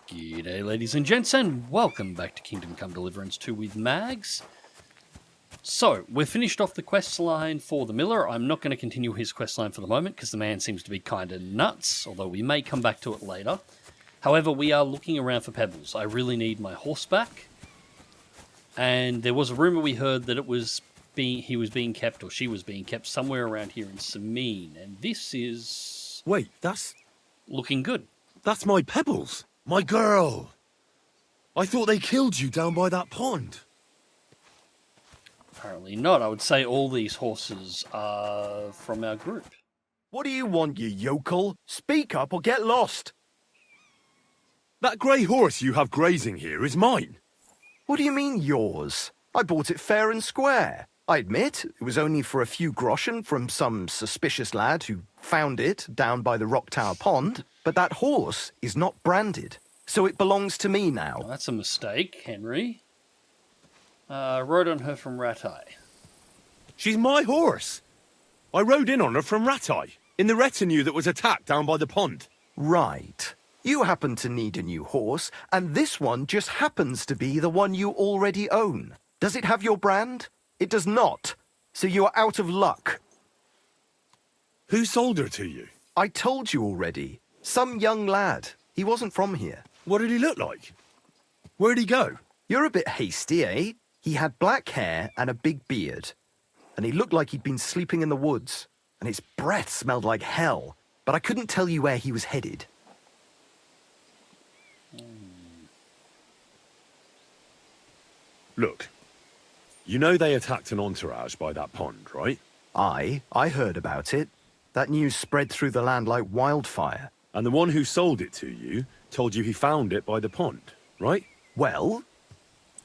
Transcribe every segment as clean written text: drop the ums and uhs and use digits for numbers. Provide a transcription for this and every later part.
G'day ladies and gents, and welcome back to Kingdom Come Deliverance 2 with Mags. So, we've finished off the quest line for the Miller. I'm not going to continue his quest line for the moment, because the man seems to be kind of nuts, although we may come back to it later. However, we are looking around for Pebbles. I really need my horse back. And there was a rumour we heard that he was being kept, or she was being kept, somewhere around here in Sameen. And this is... Wait, that's looking good. That's my Pebbles. My girl. I thought they killed you down by that pond. Apparently not. I would say all these horses are from our group. What do you want, you yokel? Speak up or get lost. That grey horse you have grazing here is mine. What do you mean, yours? I bought it fair and square. I admit, it was only for a few groschen from some suspicious lad who found it down by the Rock Tower Pond, but that horse is not branded, so it belongs to me now. Well, that's a mistake, Henry. Rode on her from Ratai. She's my horse. I rode in on her from Ratai, in the retinue that was attacked down by the pond. Right. You happen to need a new horse, and this one just happens to be the one you already own. Does it have your brand? It does not, so you are out of luck. Who sold her to you? I told you already. Some young lad. He wasn't from here. What did he look like? Where'd he go? You're a bit hasty, eh? He had black hair and a big beard. And he looked like he'd been sleeping in the woods. And his breath smelled like hell. But I couldn't tell you where he was headed. Look, you know they attacked an entourage by that pond, right? I heard about it. That news spread through the land like wildfire. And the one who sold it to you told you he found it by the pond, right? Well,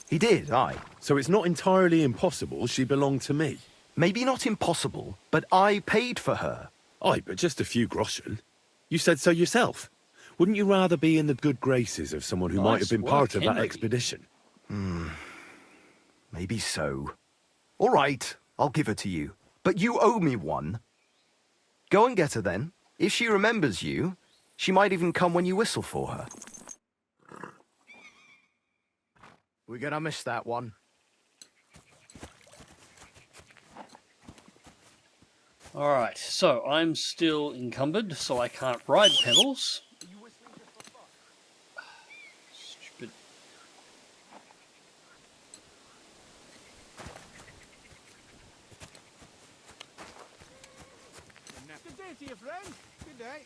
he did, aye. So it's not entirely impossible she belonged to me. Maybe not impossible, but I paid for her. Aye, but just a few groschen. You said so yourself. Wouldn't you rather be in the good graces of someone who might have been part of that expedition? Maybe so. All right, I'll give her to you. But you owe me one. Go and get her then. If she remembers you, she might even come when you whistle for her. We're gonna miss that one. Alright, so I'm still encumbered, so I can't ride Pebbles. Stupid. Good day to you, friend. Good day.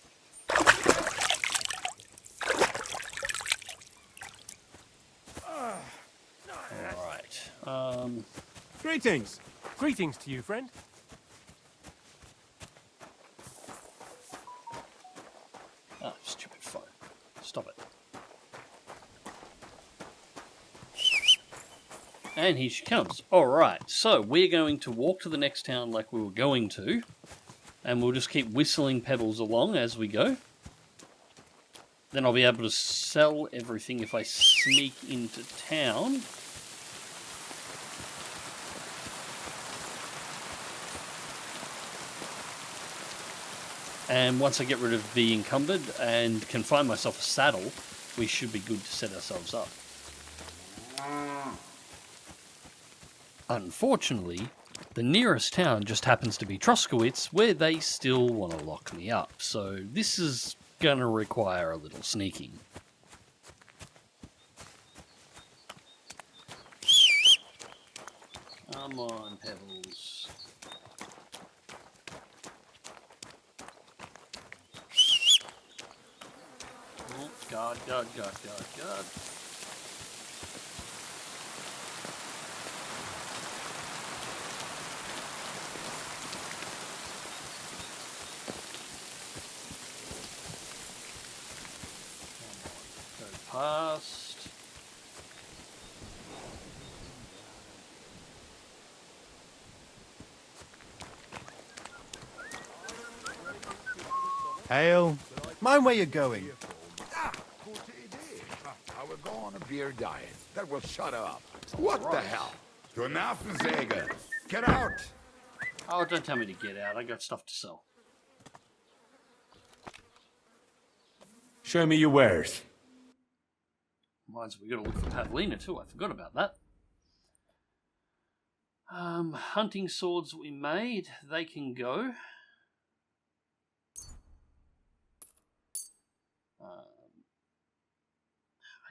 Alright, Greetings. Greetings to you, friend. ah, stupid phone. Stop it. And here she comes. Alright, so we're going to walk to the next town like we were going to. And we'll just keep whistling Pebbles along as we go. Then I'll be able to sell everything if I sneak into town. And once I get rid of the encumbered and can find myself a saddle, we should be good to set ourselves up. Unfortunately, the nearest town just happens to be Troskowitz, where they still want to lock me up, so this is going to require a little sneaking. Come on, Pebbles. Oh, God. Past. Hail. Mind where you're going. I will go on a beer diet. That will shut up. What the hell? To Naffensäge. Get out! Oh, don't tell me to get out. I got stuff to sell. Show me your wares. Reminds me, we got to look for Pavlina too. I forgot about that. Hunting swords we made, they can go. I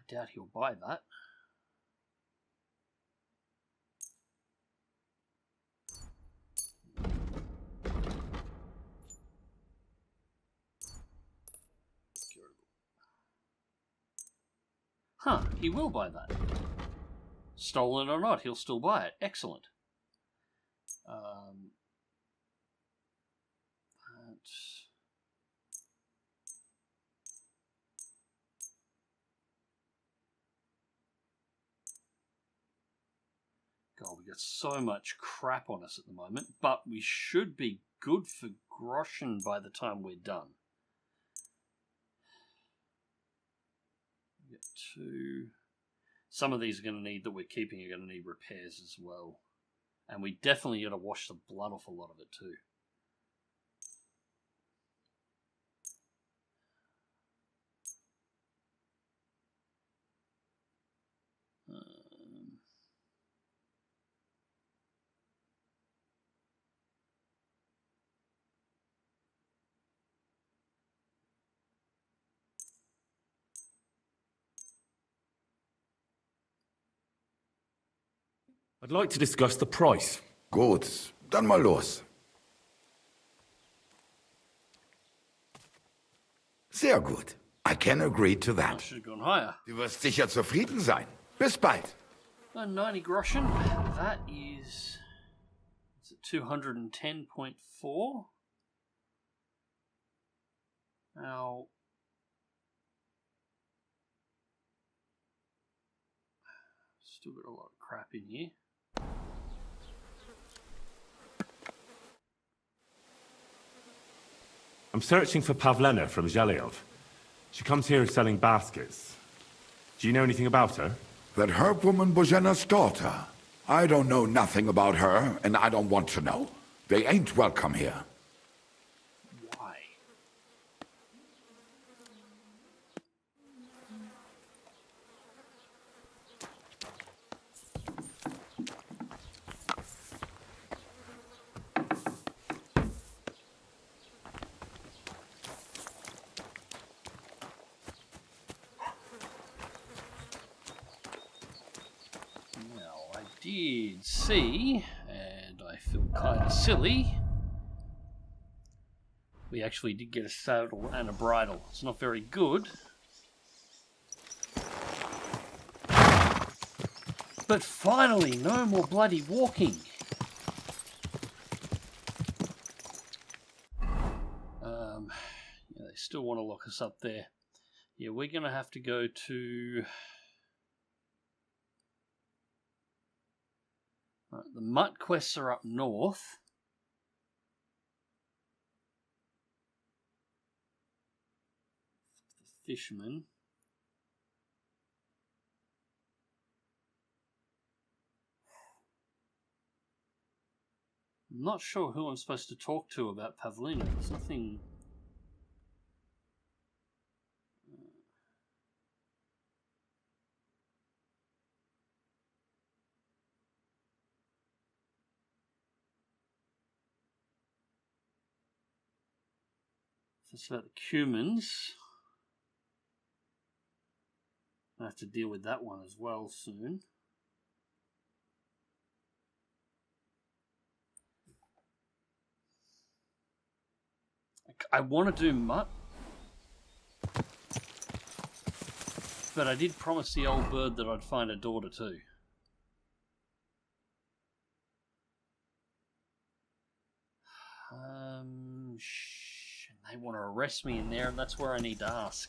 doubt he'll buy that. Huh, he will buy that. Stolen or not, he'll still buy it. Excellent. God, we got so much crap on us at the moment, but we should be good for groschen by the time we're done. We got 2. Some of these are going to need, that we're keeping, are going to need repairs as well. And we definitely got to wash the blood off a lot of it too. I'd like to discuss the price. Gut, dann mal los. Sehr gut. I can agree to I that. should have gone higher. Du wirst sicher zufrieden sein. Bis bald. 90 groschen. That is 210.4. Now, still got a lot of crap in here. I'm searching for Pavlena from Zhelyov. She comes here selling baskets. Do you know anything about her? That herb woman Božena's daughter. I don't know nothing about her, and I don't want to know. They ain't welcome here. Why? Did see, and I feel kind of silly, we actually did get a saddle and a bridle. It's not very good, but finally, no more bloody walking. Yeah, they still want to lock us up there. Yeah, we're going to have to go to... the mutt quests are up north. The fishermen. I'm not sure who I'm supposed to talk to about Pavlina. There's nothing... That's about the cumins. I have to deal with that one as well soon. I want to do mutt, but I did promise the old bird that I'd find a daughter too. They want to arrest me in there, and that's where I need to ask.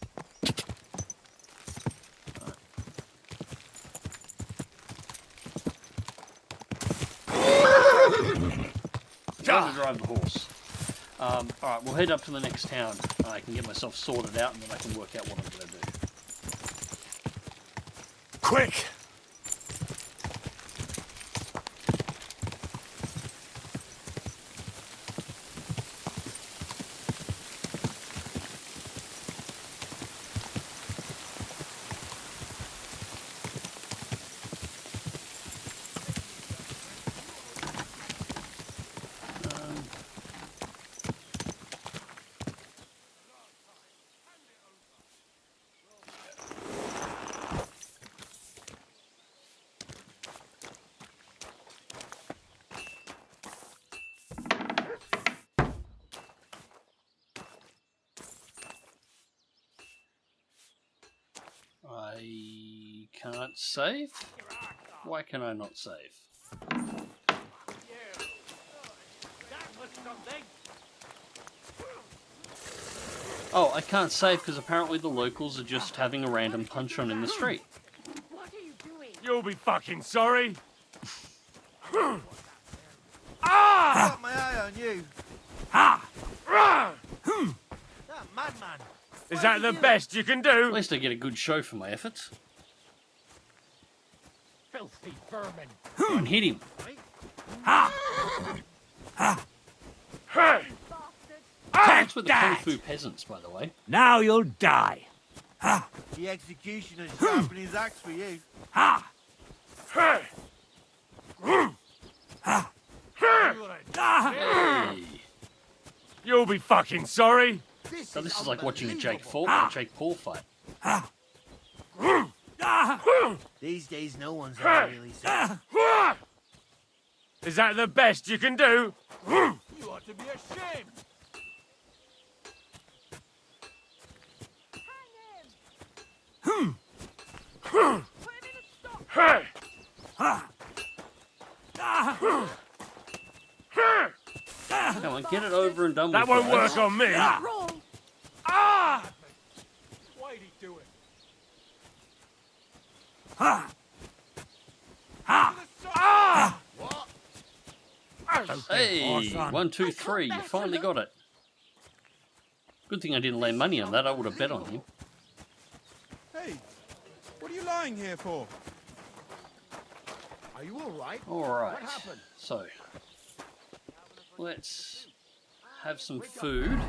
Time to drive the horse. Alright, we'll head up to the next town. I can get myself sorted out, and then I can work out what I'm going to do. Quick! I can't save? Why can I not save? Oh, I can't save because apparently the locals are just having a random punch on in the street. What are you doing? You'll be fucking sorry. Got my eye on you. Ha! That madman. Is that the best you can do? At least I get a good show for my efforts. Filthy vermin. Go and hit him. Hey! That's with the Kung Fu peasants, by the way. Now you'll die. The executioner's sharpening his axe for you. Hey! Hey. You'll be fucking sorry. So this is like watching a Jake Paul fight. These days, no one's ever really said. Is that the best you can do? You ought to be ashamed. Hey! Come on, get it over and done with. That won't guys. work on me. Wrong. Ah! Why'd he do it? Hey, 1, 2, 3. You finally got it. Good thing I didn't lay money on that. I would have bet on him. Hey, what are you lying here for? Are you all right? All right. What happened? So, let's have some food.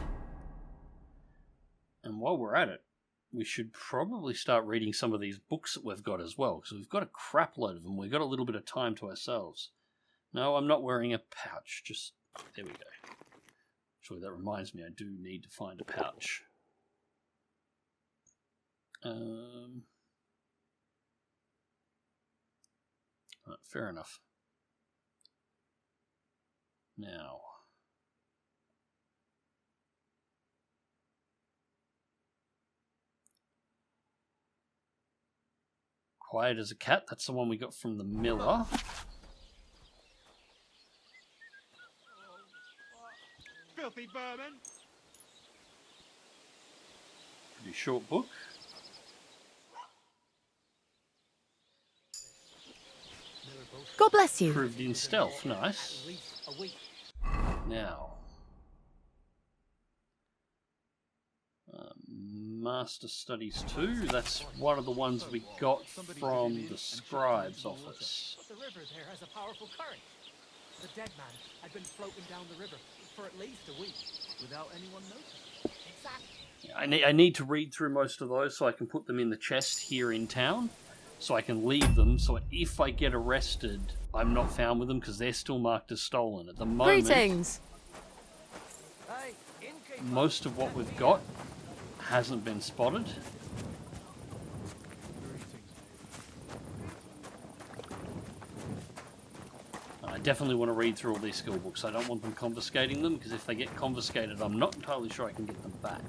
And while we're at it, we should probably start reading some of these books that we've got as well, because we've got a crap load of them. We've got a little bit of time to ourselves. No, I'm not wearing a pouch. Just, there we go. Actually, that reminds me, I do need to find a pouch. Fair enough. Now, Quiet as a Cat, that's the one we got from the miller. Filthy vermin! Pretty short book. God bless you. Proved in stealth, nice. Now, Master Studies 2, that's one of the ones we got from the scribe's office. The river there has a powerful current. The dead man had been floating down the river for at least a week without anyone noticing. Exactly. I need to read through most of those so I can put them in the chest here in town, so I can leave them, so if I get arrested, I'm not found with them because they're still marked as stolen. At the moment, Greetings. most of what we've got hasn't been spotted. I definitely want to read through all these skill books. I don't want them confiscating them, because if they get confiscated, I'm not entirely sure I can get them back.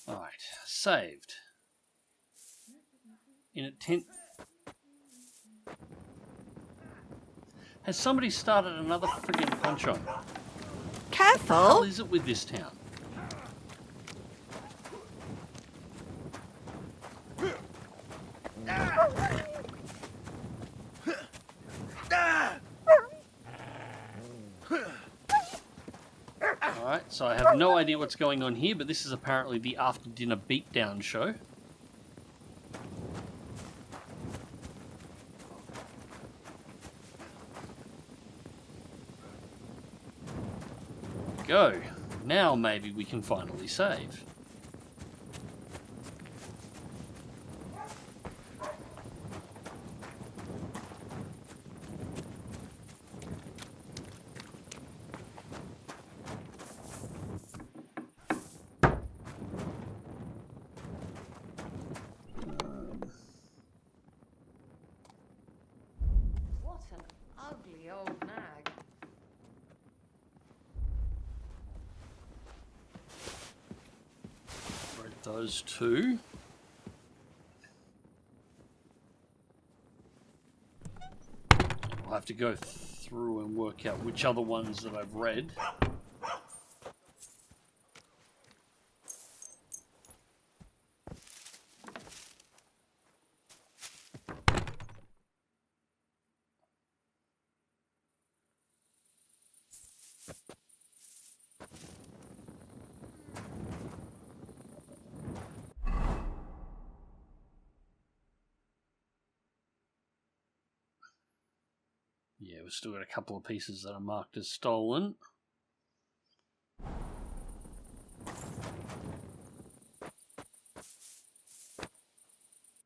Alright, saved. In a tent. Has somebody started another friggin' punch on? How Careful. is it with this town? Alright, so I have no idea what's going on here, but this is apparently the after dinner beatdown show. Go. Now maybe we can finally save. What an ugly old nag. those two. I'll have to go through and work out which other ones that I've read. Yeah, we've still got a couple of pieces that are marked as stolen.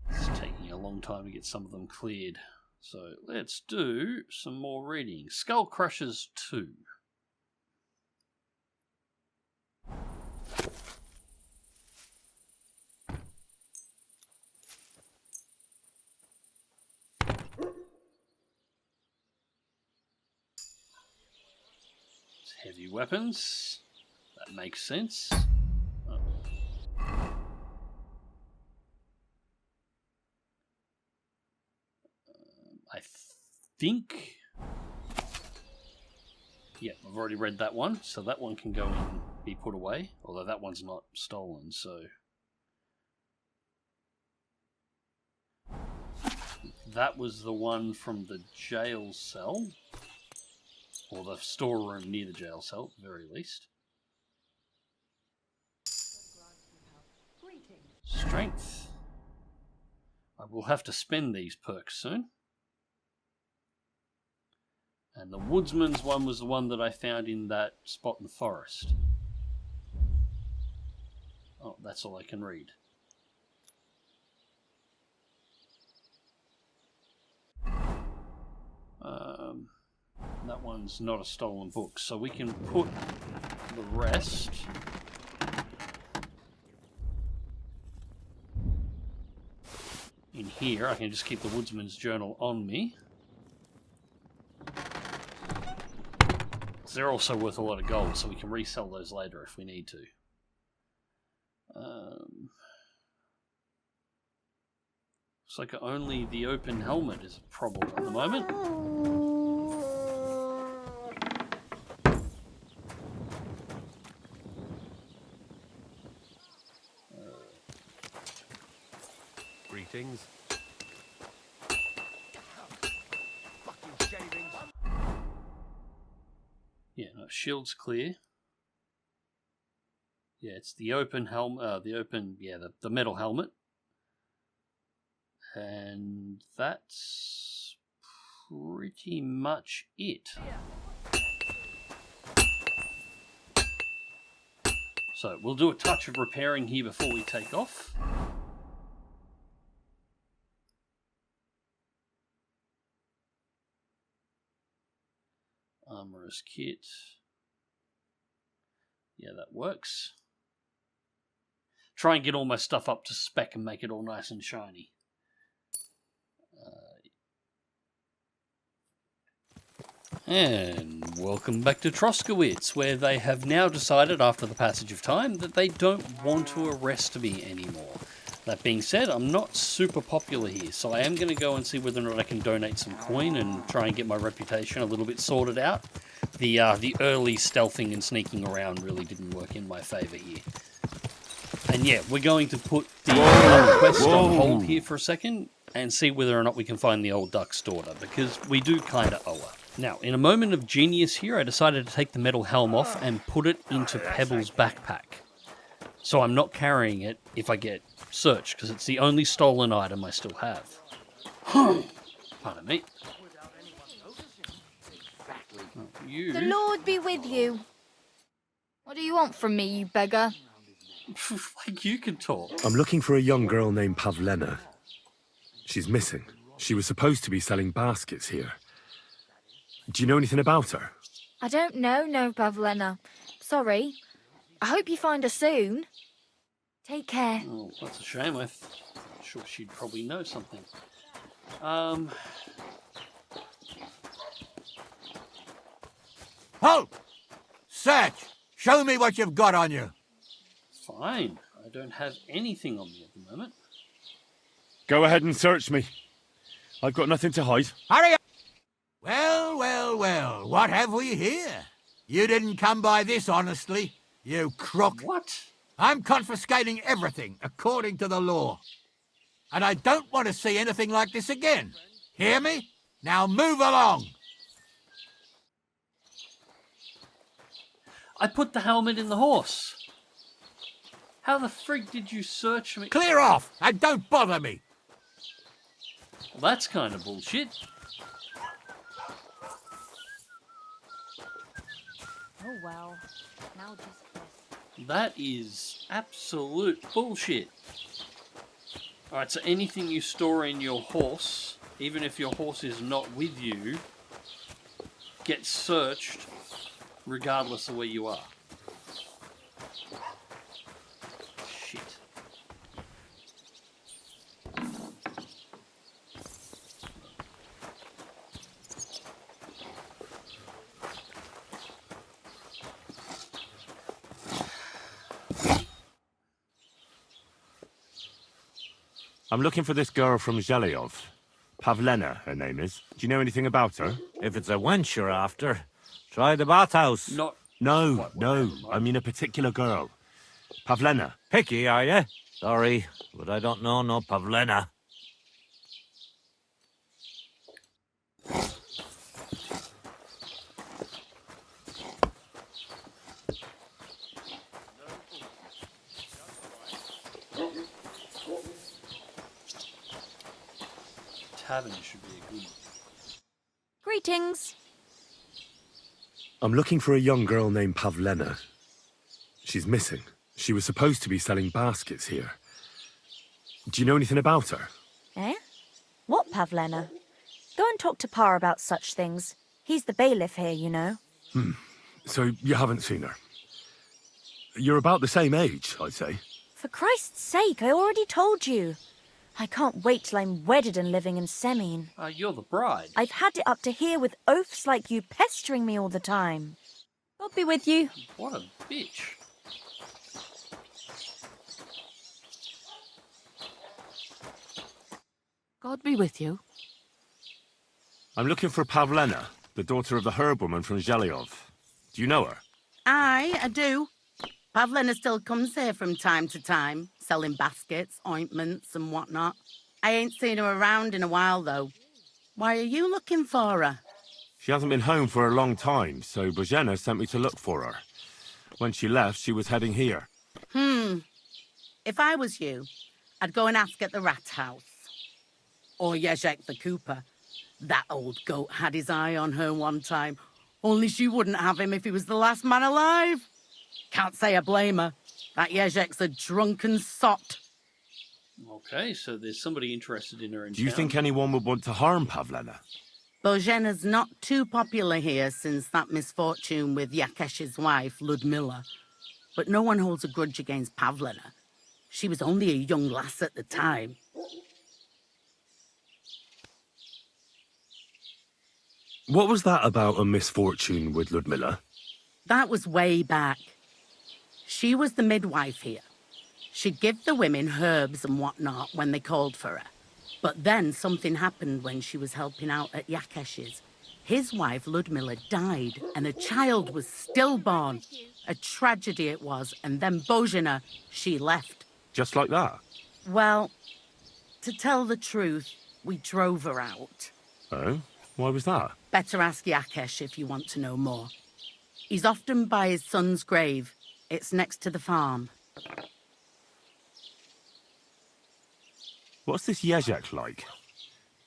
It's taking a long time to get some of them cleared. So let's do some more reading. Skull Crushers 2. Heavy weapons. That makes sense. Oh. I think... Yeah, I've already read that one, so that one can go and be put away, although that one's not stolen, so... That was the one from the jail cell. Or the storeroom near the jail cell, at the very least. Strength. I will have to spend these perks soon. And the woodsman's one was the one that I found in that spot in the forest. Oh, that's all I can read. That one's not a stolen book, so we can put the rest in here. I can just keep the Woodsman's Journal on me. They're also worth a lot of gold, so we can resell those later if we need to. Looks like only the open helmet is a problem at the moment. Greetings. Yeah, no, shield's clear. Yeah, it's the open helmet, the metal helmet. And that's pretty much it. So we'll do a touch of repairing here before we take off. Armorer's kit. Yeah, that works. Try and get all my stuff up to spec and make it all nice and shiny. And welcome back to Troskowitz, where they have now decided, after the passage of time, that they don't want to arrest me anymore. That being said, I'm not super popular here, so I am going to go and see whether or not I can donate some coin and try and get my reputation a little bit sorted out. The early stealthing and sneaking around really didn't work in my favour here. And yeah, we're going to put the quest on hold here for a second and see whether or not we can find the old duck's daughter, because we do kind of owe her. Now, in a moment of genius here, I decided to take the metal helm off and put it into Pebbles' backpack. So I'm not carrying it if I get searched, because it's the only stolen item I still have. Pardon me. Oh, you. The Lord be with you. What do you want from me, you beggar? Like you can talk. I'm looking for a young girl named Pavlena. She's missing. She was supposed to be selling baskets here. Do you know anything about her? I don't know, no, Pavlena. Sorry. I hope you find her soon. Take care. Oh, that's a shame. I'm sure she'd probably know something. Halt! Search! Show me what you've got on you. Fine. I don't have anything on me at the moment. Go ahead and search me. I've got nothing to hide. Hurry up! Well, well, well, what have we here? You didn't come by this honestly, you crook. What? I'm confiscating everything according to the law. And I don't want to see anything like this again. Hear me? Now move along. I put the helmet in the horse. How the frig did you search me? Clear off and don't bother me. Well, that's kind of bullshit. Oh well. Now just this. That is absolute bullshit. Alright, so anything you store in your horse, even if your horse is not with you, gets searched regardless of where you are. Shit. I'm looking for this girl from Zhelyov. Pavlena, her name is. Do you know anything about her? If it's a wench you're after, try the bathhouse. Not... No, I mean a particular girl. Pavlena. Picky, are you? Sorry, but I don't know no Pavlena. Tavern should be a good one. Greetings. I'm looking for a young girl named Pavlena. She's missing. She was supposed to be selling baskets here. Do you know anything about her? Eh? What Pavlena? Go and talk to Pa about such things. He's the bailiff here, you know. So you haven't seen her? You're about the same age, I'd say. For Christ's sake, I already told you. I can't wait till I'm wedded and living in Semine. You're the bride. I've had it up to here with oafs like you pestering me all the time. God be with you. What a bitch. God be with you. I'm looking for Pavlena, the daughter of the herb woman from Zhelyov. Do you know her? Aye, I do. Pavlena still comes here from time to time, selling baskets, ointments and whatnot. I ain't seen her around in a while, though. Why are you looking for her? She hasn't been home for a long time, so Bozhena sent me to look for her. When she left, she was heading here. If I was you, I'd go and ask at the rat house. Or Yezhek the cooper. That old goat had his eye on her one time. Only she wouldn't have him if he was the last man alive. Can't say I blame her. That Yezhek's a drunken sot. Okay, so there's somebody interested in her in Do you town. think anyone would want to harm Pavlena? Bozhena's not too popular here since that misfortune with Yakesh's wife, Ludmilla. But no one holds a grudge against Pavlena. She was only a young lass at the time. What was that about a misfortune with Ludmilla? That was way back. She was the midwife here. She'd give the women herbs and whatnot when they called for her. But then something happened when she was helping out at Yakesh's. His wife, Ludmilla, died, and a child was stillborn. A tragedy it was, and then Bozhena, she left. Just like that? Well, to tell the truth, we drove her out. Oh? Why was that? Better ask Yakesh if you want to know more. He's often by his son's grave. It's next to the farm. What's this Yezhek like?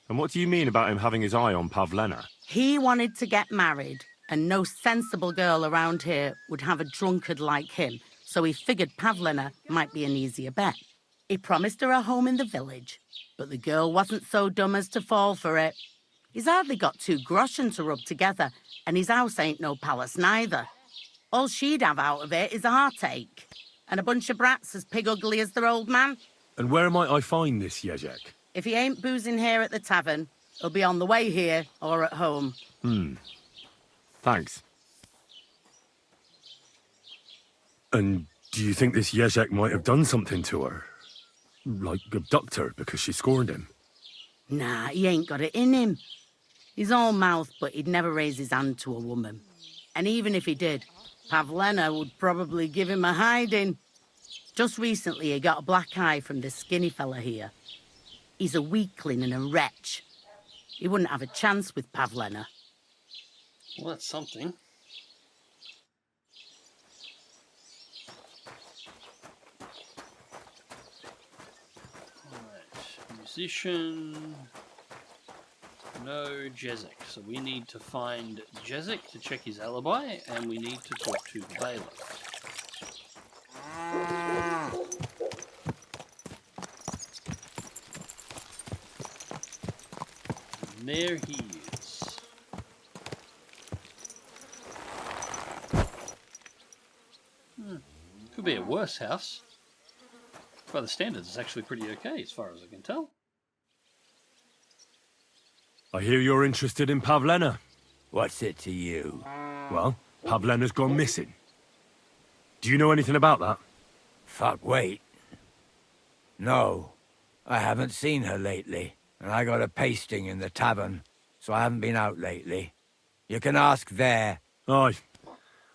And what do you mean about him having his eye on Pavlena? He wanted to get married, and no sensible girl around here would have a drunkard like him, so he figured Pavlena might be an easier bet. He promised her a home in the village, but the girl wasn't so dumb as to fall for it. He's hardly got 2 groschen to rub together, and his house ain't no palace neither. All she'd have out of it is a heartache, and a bunch of brats as pig ugly as their old man. And where might I find this Yezhek? If he ain't boozing here at the tavern, he'll be on the way here or at home. Thanks. And Do you think this Jezek might have done something to her? Like abduct her because she scorned him? Nah, he ain't got it in him. He's all mouth, but he'd never raise his hand to a woman. And even if he did, Pavlena would probably give him a hiding. Just recently, he got a black eye from this skinny fella here. He's a weakling and a wretch. He wouldn't have a chance with Pavlena. Well, that's something. Alright, musician. No Jezek. So we need to find Jezek to check his alibi, and we need to talk to the bailiff. And there he is. Could be a worse house. By the standards, it's actually pretty okay, as far as I can tell. I hear you're interested in Pavlena. What's it to you? Well, Pavlena's gone missing. Do you know anything about that? Fuck, wait. No, I haven't seen her lately, and I got a pasting in the tavern, so I haven't been out lately. You can ask there. Aye.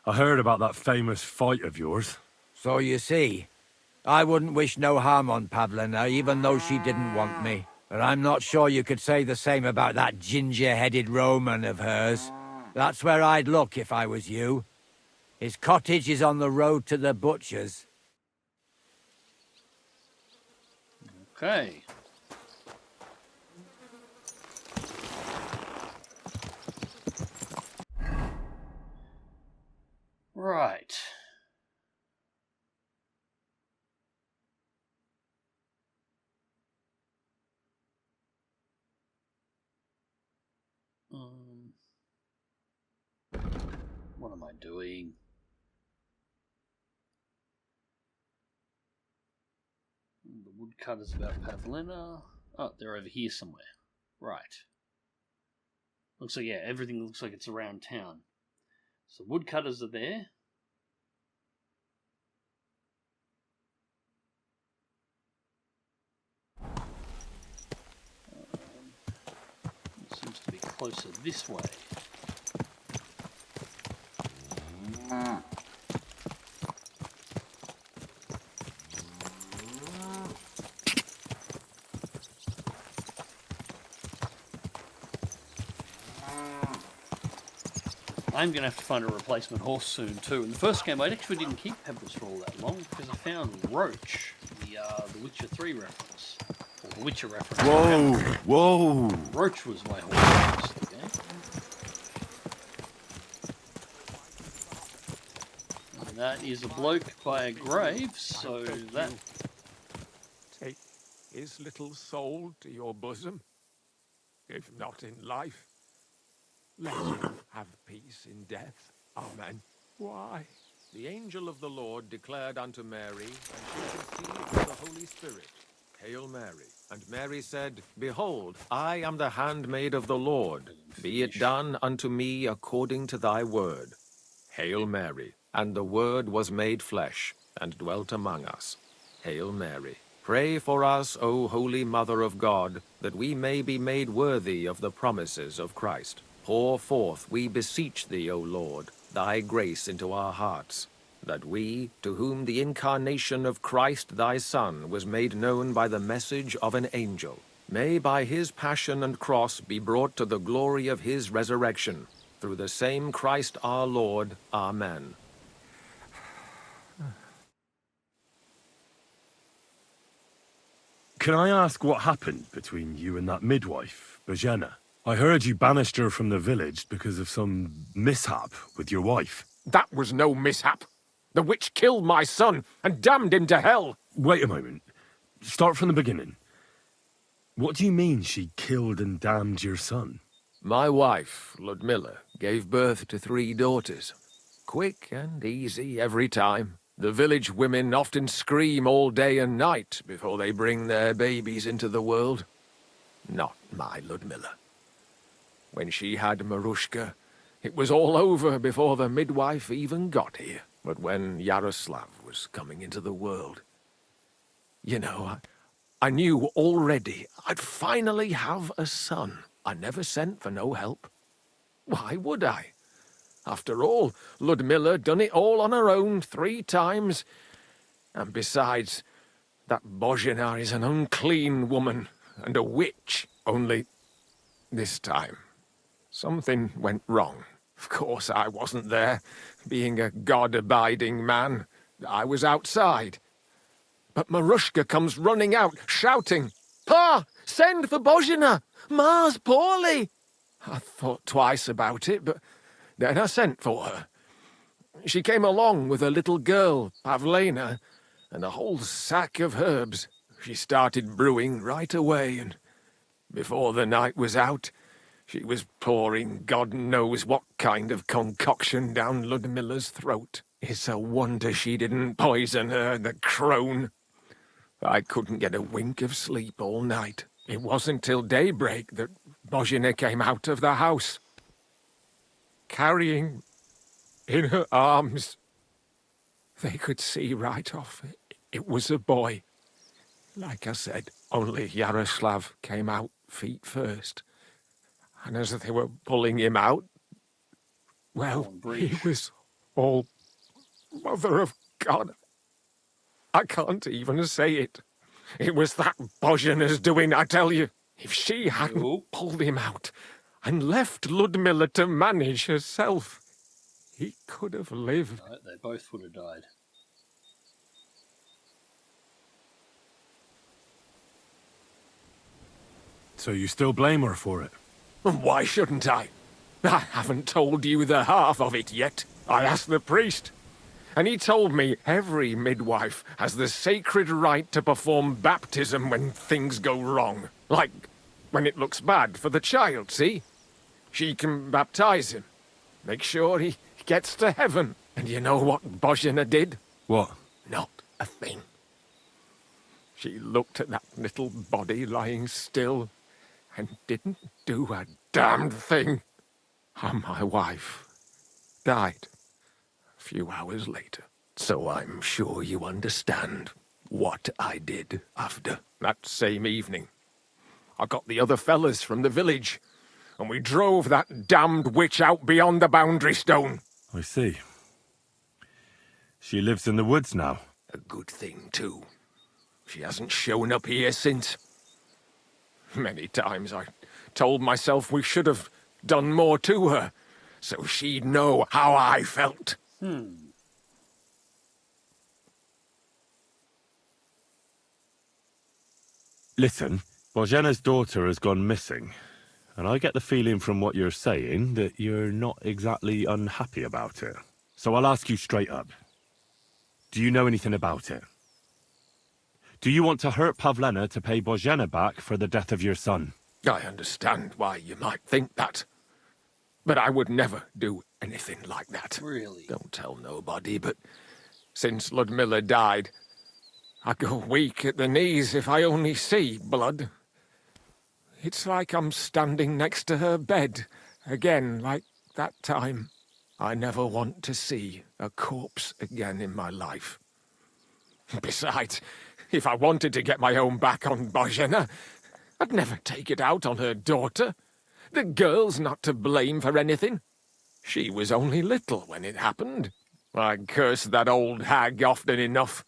I heard about that famous fight of yours. So you see, I wouldn't wish no harm on Pavlena, even though she didn't want me. But I'm not sure you could say the same about that ginger-headed Roman of hers. That's where I'd look if I was you. His cottage is on the road to the butcher's. Okay. Right. What am I doing? The woodcutter's about Pavlena. Oh, they're over here somewhere. Right. Looks like, yeah, everything looks like it's around town. So woodcutters are there. It seems to be closer this way. I'm going to have to find a replacement horse soon too. In the first game, I actually didn't keep Pebbles for all that long because I found Roach, the Witcher 3 reference, or the Witcher reference. Whoa, whoa! Roach was my horse in the game. And that is a bloke by a grave, so that... Take his little soul to your bosom, if not in life. Let him have peace in death. Amen. Why? The angel of the Lord declared unto Mary, and she conceived of the Holy Spirit. Hail Mary. And Mary said, Behold, I am the handmaid of the Lord. Be it done unto me according to thy word. Hail Mary. And the Word was made flesh, and dwelt among us. Hail Mary. Pray for us, O Holy Mother of God, that we may be made worthy of the promises of Christ. Pour forth, we beseech thee, O Lord, thy grace into our hearts, that we, to whom the incarnation of Christ thy Son was made known by the message of an angel, may by his passion and cross be brought to the glory of his resurrection, through the same Christ our Lord. Amen. Can I ask what happened between you and that midwife, Bojana? I heard you banished her from the village because of some mishap with your wife. That was no mishap. The witch killed my son and damned him to hell. Wait a moment. Start from the beginning. What do you mean she killed and damned your son? My wife, Ludmilla, gave birth to 3 daughters. Quick and easy every time. The village women often scream all day and night before they bring their babies into the world. Not my Ludmilla. When she had Marushka, it was all over before the midwife even got here. But when Yaroslav was coming into the world. You know, I knew already I'd finally have a son. I never sent for no help. Why would I? After all, Ludmilla done it all on her own 3 times. And besides, that Bozhena is an unclean woman and a witch. Only this time, something went wrong. Of course, I wasn't there. Being a God-abiding man, I was outside. But Marushka comes running out, shouting, "Pa, send for Bozhena! Ma's poorly!" I thought twice about it, but then I sent for her. She came along with a little girl, Pavlena, and a whole sack of herbs. She started brewing right away, and before the night was out, she was pouring God knows what kind of concoction down Ludmilla's throat. It's a wonder she didn't poison her, the crone. I couldn't get a wink of sleep all night. It wasn't till daybreak that Bozhena came out of the house, carrying in her arms. They could see right off it was a boy. Like I said, only Yaroslav came out feet first. And as they were pulling him out, well, he was all Mother of God. I can't even say it. It was that Bozhena's doing, I tell you. If she hadn't pulled him out and left Ludmilla to manage herself, he could have lived. No, they both would have died. So you still blame her for it? Why shouldn't I? I haven't told you the half of it yet. I asked the priest, and he told me every midwife has the sacred right to perform baptism when things go wrong. Like when it looks bad for the child, see? She can baptize him, make sure he gets to heaven. And you know what Bozhena did? What? Not a thing. She looked at that little body lying still and didn't do a damned thing. And my wife died a few hours later. So I'm sure you understand what I did after. That same evening, I got the other fellas from the village, and we drove that damned witch out beyond the boundary stone. I see. She lives in the woods now. A good thing, too. She hasn't shown up here since. Many times I told myself we should have done more to her, so she'd know how I felt. Listen, Bozhena's daughter has gone missing, and I get the feeling from what you're saying that you're not exactly unhappy about it. So I'll ask you straight up. Do you know anything about it? Do you want to hurt Pavlena to pay Bozhena back for the death of your son? I understand why you might think that, but I would never do anything like that. Really? Don't tell nobody, but since Ludmilla died, I go weak at the knees if I only see blood. It's like I'm standing next to her bed, again, like that time. I never want to see a corpse again in my life. Besides, if I wanted to get my own back on Bozhena, I'd never take it out on her daughter. The girl's not to blame for anything. She was only little when it happened. I curse that old hag often enough.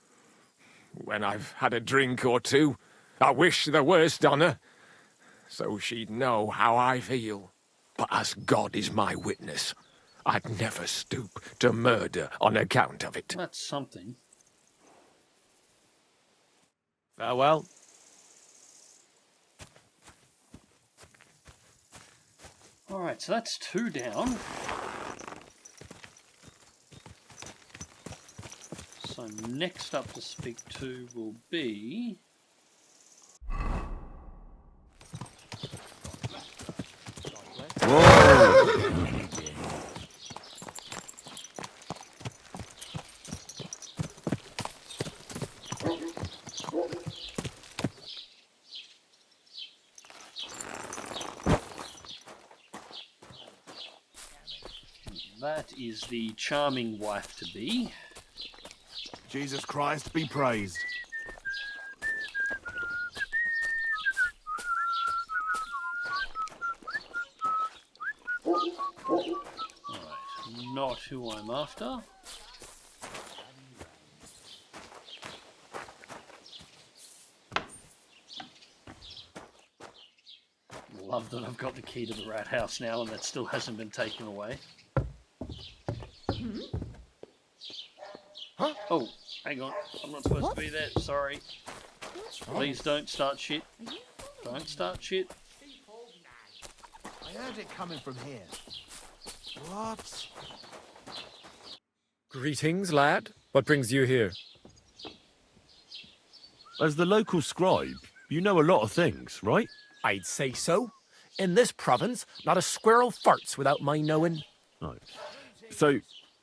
When I've had a drink or two, I wish the worst on her, so she'd know how I feel. But as God is my witness, I'd never stoop to murder on account of it. That's something. Farewell. Alright, so that's 2 down. So next up to speak to will be... That is the charming wife-to-be. Jesus Christ be praised. Alright, not who I'm after. Love that I've got the key to the rat house now and that still hasn't been taken away. Huh? Oh, hang on. I'm not supposed to be there. Sorry. Please don't start shit. Don't start shit. I heard it coming from here. What? Greetings, lad. What brings you here? As the local scribe, you know a lot of things, right? I'd say so. In this province, not a squirrel farts without my knowing. Right. So,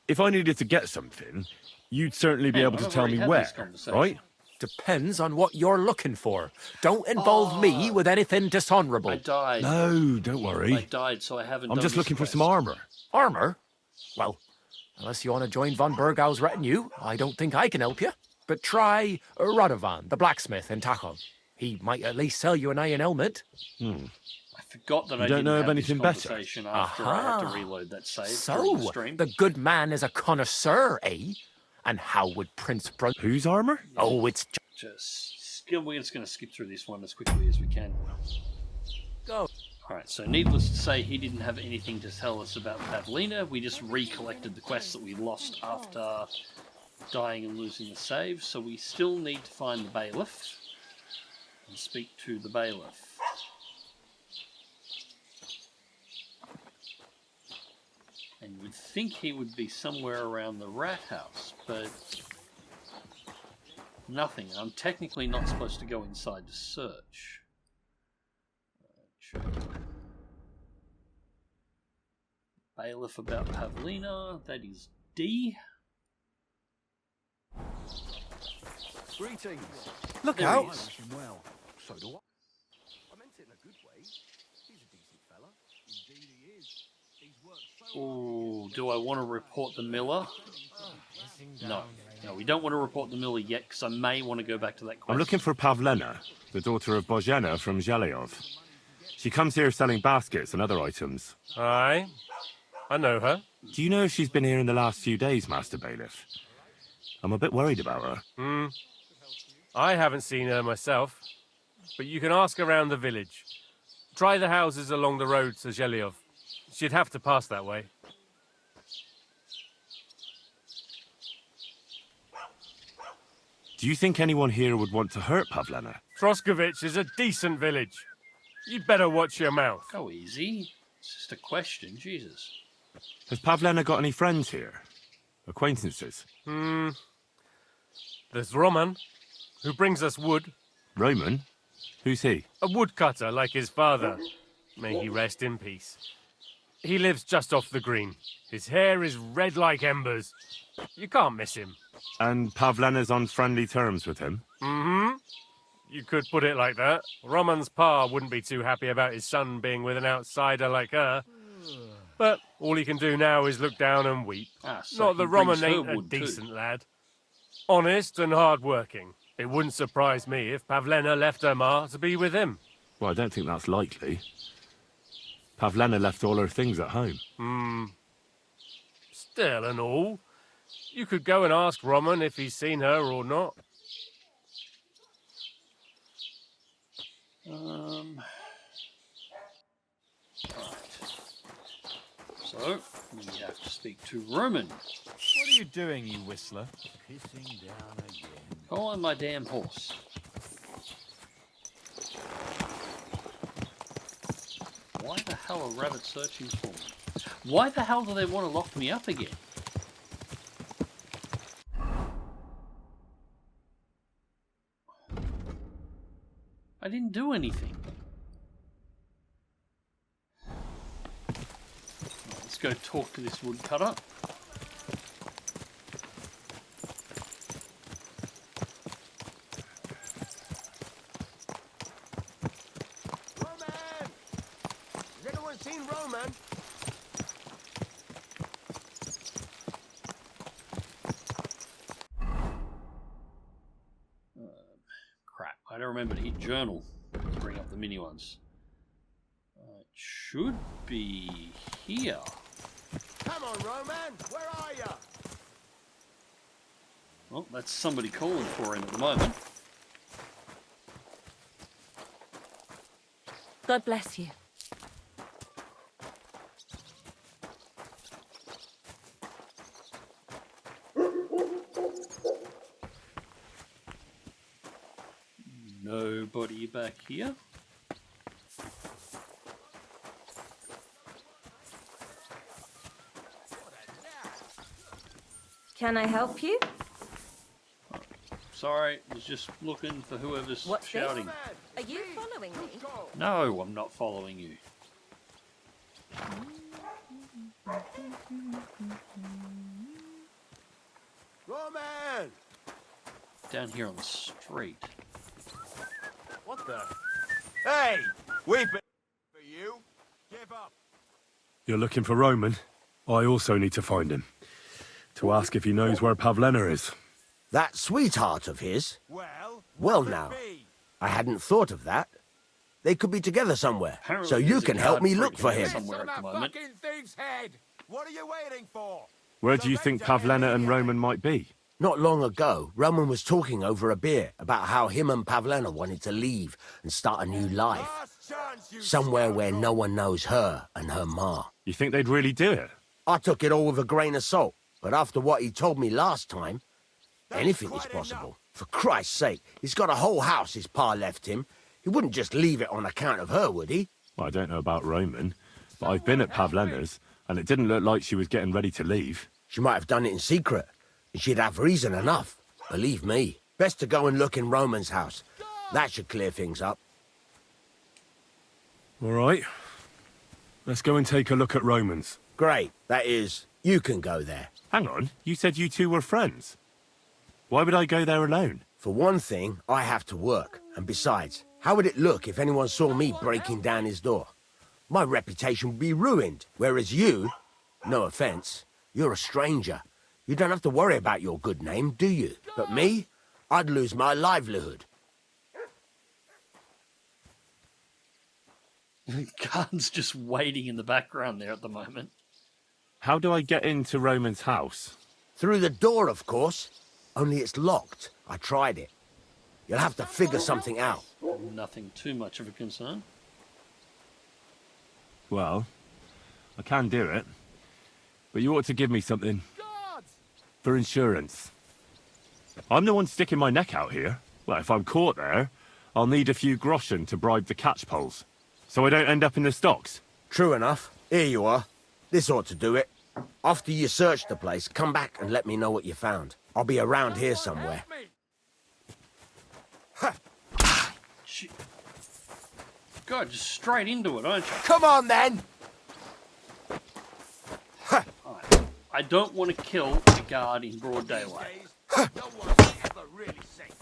if I needed to get something, you'd certainly be able to tell me where, right? Depends on what you're looking for. Don't involve me with anything dishonorable. I died. No, don't worry. I died, so I haven't I'm done just this looking for quest. some armor. Armor? Well, unless you want to join von Burgau's retinue, I don't think I can help you. But try Radovan, the blacksmith in Tachov. He might at least sell you an iron helmet. I forgot that You I don't didn't know have of anything this better? conversation after I had to Aha. reload that save during the So, stream. the good man is a connoisseur, eh? And how would Prince Brun... Whose armor? Oh, it's... We're just going to skip through this one as quickly as we can. Go. Alright, so needless to say, he didn't have anything to tell us about Pavlina. We just recollected the quests that we lost after dying and losing the save, so we still need to find the bailiff and speak to the bailiff. And you would think he would be somewhere around the rat house, but nothing. I'm technically not supposed to go inside to search. Check. Bailiff about Pavlina, that is D. Greetings. Look There out. he is. Well, so do I. I meant it in a good way. He's a decent fella. Indeed he is. He's worked so Ooh, do I want to report the miller? No. No, we don't want to report the miller yet, because I may want to go back to that quest. I'm looking for Pavlena, the daughter of Bozhena from Zhelyov. She comes here selling baskets and other items. Aye. I know her. Do you know if she's been here in the last few days, Master Bailiff? I'm a bit worried about her. I haven't seen her myself, but you can ask around the village. Try the houses along the road to Zhelyov. She'd have to pass that way. Do you think anyone here would want to hurt Pavlena? Troskovich is a decent village. You'd better watch your mouth. Go easy. It's just a question, Jesus. Has Pavlena got any friends here? Acquaintances? There's Roman, who brings us wood. Roman? Who's he? A woodcutter like his father. May he rest in peace. He lives just off the green. His hair is red like embers. You can't miss him. And Pavlena's on friendly terms with him? You could put it like that. Roman's pa wouldn't be too happy about his son being with an outsider like her. But all he can do now is look down and weep. So Not he that brings Roman her ain't a wood too. decent lad. Honest and hard-working. It wouldn't surprise me if Pavlena left her ma to be with him. Well, I don't think that's likely. Pavlena left all her things at home. Still and all, you could go and ask Roman if he's seen her or not. Right. So, we have to speak to Roman. What are you doing, you whistler? Pissing down again. Call on my damn horse. Why the hell are rabbits searching for me? Why the hell do they want to lock me up again? I didn't do anything. Let's go talk to this woodcutter. Roman! Has anyone seen Roman? I don't remember to hit journal to bring up the mini ones. It should be here. Come on, Roman, where are you? Well, that's somebody calling for him at the moment. God bless you. Nobody back here. Can I help you? Sorry, was just looking for whoever's shouting. This? Are you following me? No, I'm not following you. Roman! Down here on the street. What the? Hey! We've been for you. Give up. You're looking for Roman? I also need to find him. To ask if he knows where Pavlena is. That sweetheart of his? Well now, I hadn't thought of that. They could be together somewhere, Apparently so you there's a can help guard me look freaking for out him. somewhere at the moment. thief's head! What are you waiting for? Where do you think Pavlena and Roman might be? Not long ago, Roman was talking over a beer about how him and Pavlena wanted to leave and start a new life. Somewhere where no one knows her and her ma. You think they'd really do it? I took it all with a grain of salt, but after what he told me last time, anything is possible. For Christ's sake, he's got a whole house his pa left him. He wouldn't just leave it on account of her, would he? Well, I don't know about Roman, but I've been at Pavlena's, and it didn't look like she was getting ready to leave. She might have done it in secret, and she'd have reason enough. Believe me. Best to go and look in Roman's house. That should clear things up. All right. Let's go and take a look at Roman's. Great. That is, you can go there. Hang on, you said you two were friends. Why would I go there alone? For one thing, I have to work. And besides, how would it look if anyone saw me breaking down his door? My reputation would be ruined, whereas you, no offense, you're a stranger. You don't have to worry about your good name, do you? But me, I'd lose my livelihood. Guard's just waiting in the background there at the moment. How do I get into Roman's house? Through the door, of course. Only it's locked. I tried it. You'll have to figure something out. Nothing too much of a concern. Well, I can do it. But you ought to give me something. For insurance. I'm the one sticking my neck out here. Well, if I'm caught there, I'll need a few groschen to bribe the catchpoles. So I don't end up in the stocks. True enough. Here you are. This ought to do it. After you search the place, come back and let me know what you found. I'll be around here somewhere. Shit. God, just straight into it, aren't you? Come on, then! Right. I don't want to kill the guard in broad daylight. No one's ever really safe.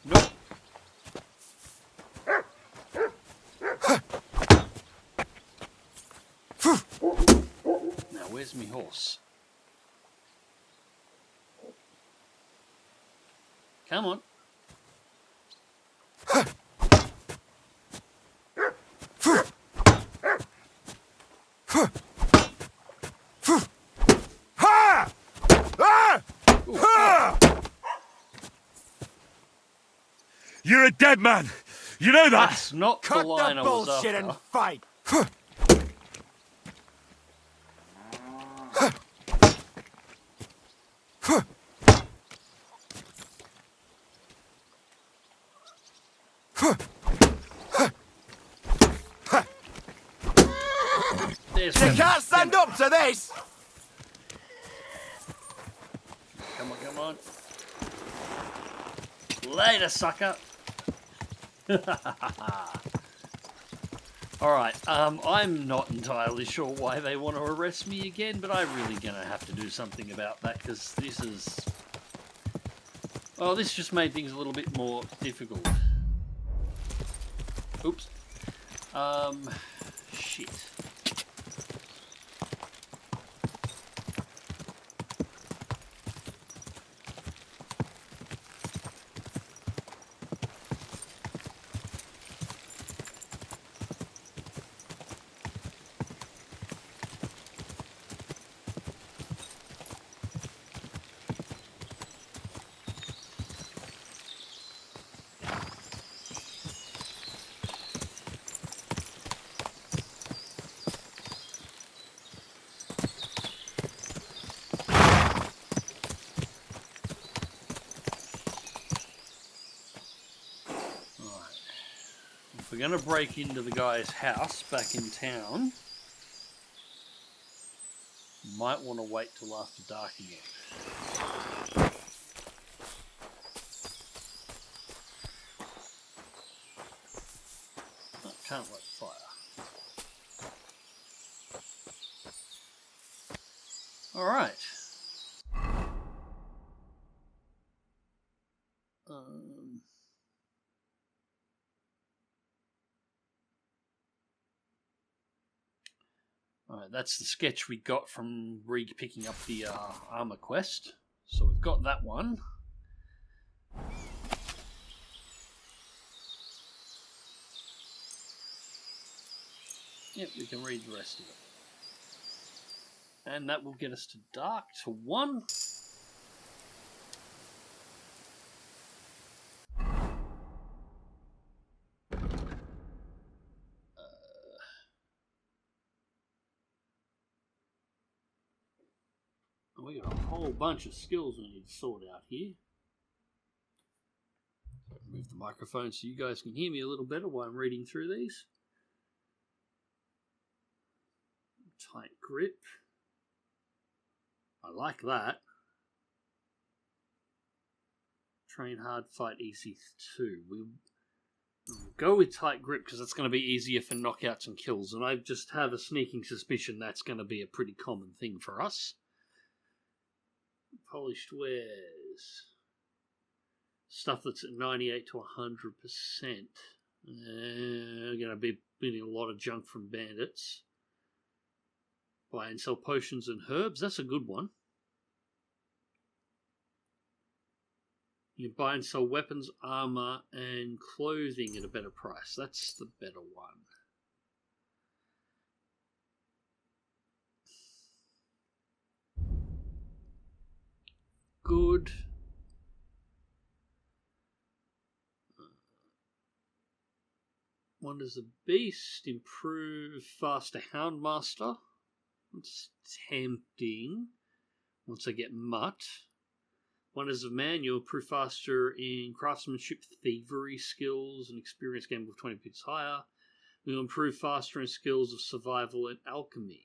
Nope. Now, where's me horse? Come on. You're a dead man! You know that! That's not the line I was after. fight! There's You one. can't stand up to this! Come on, come on. Later, sucker. Alright, I'm not entirely sure why they want to arrest me again, but I'm really going to have to do something about that, because this is... Oh, this just made things a little bit more difficult. Oops. Shit. If we're going to break into the guy's house back in town, might want to wait till after dark again. Oh, can't light fire. All right. Alright, that's the sketch we got from picking up the armor quest. So we've got that one. Yep, we can read the rest of it. And that will get us to dark to 1. We got a whole bunch of skills we need to sort out here. Move the microphone so you guys can hear me a little better while I'm reading through these. Tight grip. I like that. Train hard, fight easy 2. We'll go with tight grip because that's going to be easier for knockouts and kills. And I just have a sneaking suspicion that's going to be a pretty common thing for us. Polished wares. Stuff that's at 98 to 100%. Going to be getting a lot of junk from bandits. Buy and sell potions and herbs. That's a good one. You buy and sell weapons, armor, and clothing at a better price. That's the better one. Good. Wonders of Beast. Improve faster Houndmaster. It's tempting. Once I get Mutt. Wonders of Man. You'll improve faster in craftsmanship, thievery skills, and experience gained with 20 bits higher. You'll improve faster in skills of survival and alchemy.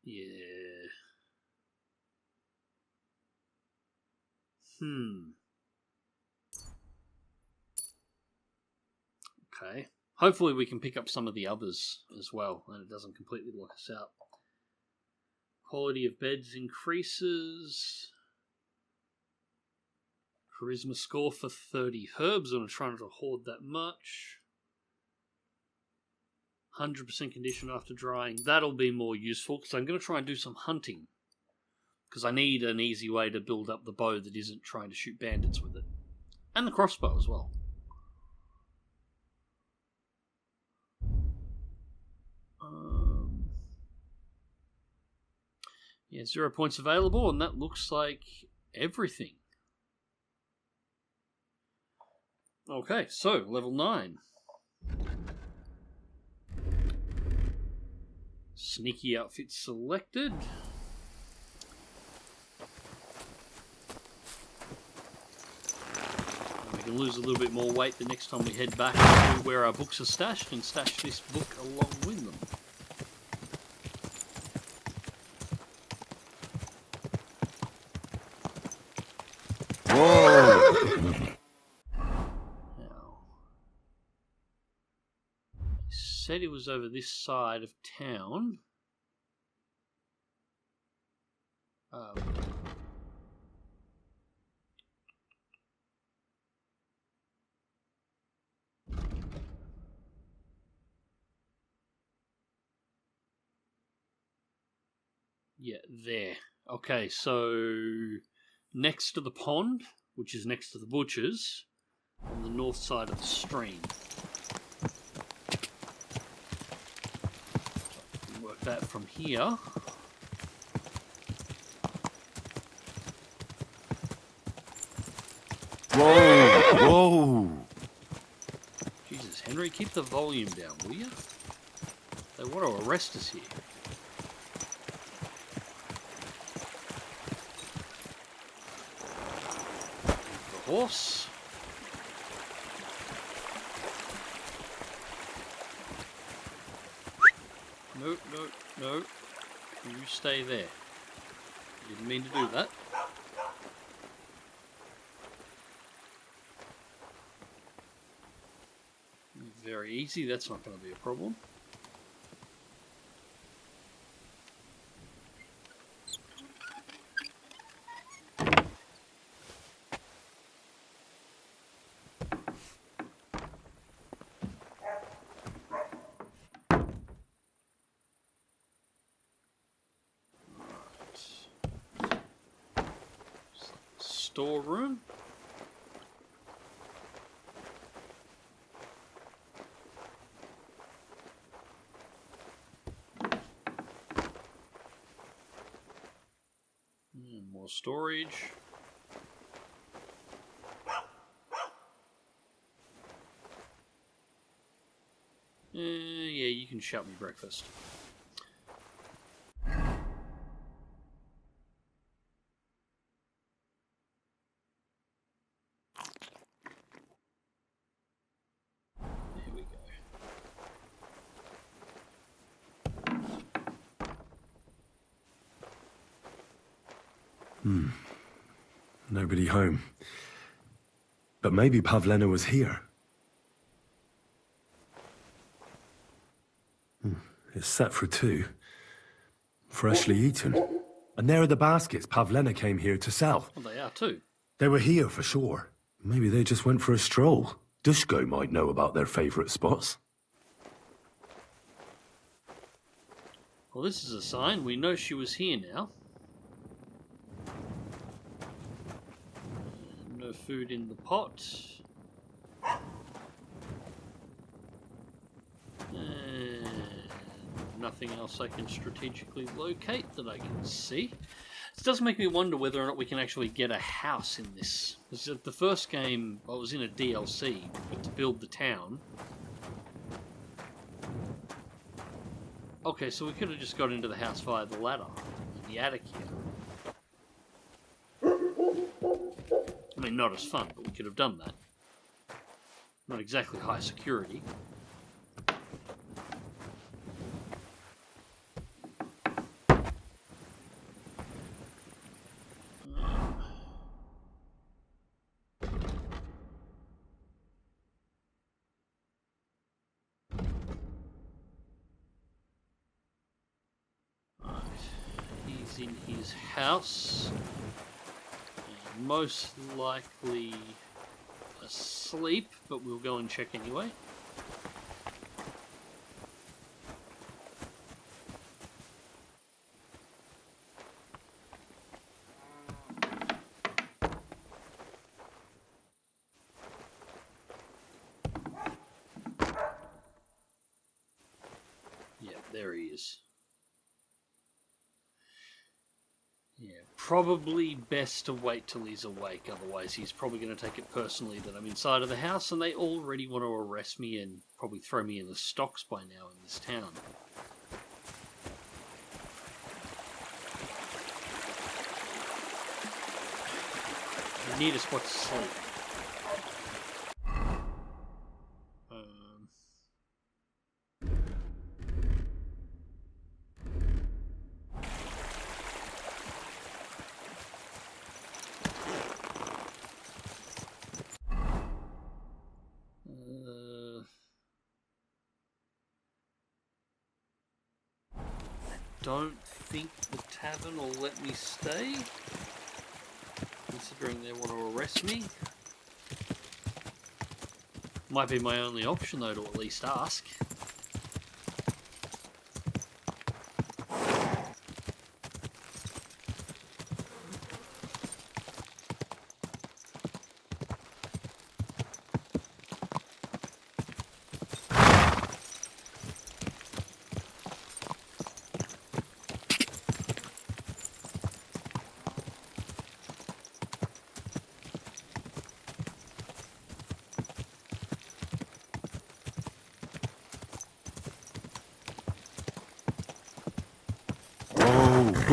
Yeah. Okay. Hopefully we can pick up some of the others as well, and it doesn't completely lock us out. Quality of beds increases. Charisma score for 30 herbs. I'm not trying to hoard that much. 100% condition after drying. That'll be more useful because I'm going to try and do some hunting. Because I need an easy way to build up the bow that isn't trying to shoot bandits with it. And the crossbow as well. Yeah, 0 points available, and that looks like everything. Okay, so level 9. Sneaky outfit selected. We can lose a little bit more weight the next time we head back to where our books are stashed and stash this book along with them. Said it was over this side of town. Yeah, there. Okay, so next to the pond, which is next to the butcher's, on the north side of the stream. So work that from here. Whoa! Whoa! Jesus, Henry, keep the volume down, will you? They want to arrest us here. The horse. No, no, no. You stay there. Didn't mean to do that. Very easy, that's not going to be a problem. Storeroom. More storage. Yeah, you can shout me breakfast. There we go. Nobody home. But maybe Pavlena was here. It's set for 2. Freshly eaten. And there are the baskets Pavlena came here to sell. Well, they are too. They were here for sure. Maybe they just went for a stroll. Dushko might know about their favourite spots. Well, this is a sign. We know she was here now. No food in the pot. And nothing else I can strategically locate that I can see. This does make me wonder whether or not we can actually get a house in this. Because the first game, I was in a DLC, but to build the town. Okay, so we could have just got into the house via the ladder in the attic here. I mean, not as fun, but we could have done that. Not exactly high security. He's in his house. Most likely asleep, but we'll go and check anyway. Yeah, there he is. Yeah, probably best to wait till he's awake, otherwise he's probably going to take it personally that I'm inside of the house and they already want to arrest me and probably throw me in the stocks by now in this town. I need a spot to sleep. don't think the tavern will let me stay, considering they want to arrest me. Might be my only option though, to at least ask.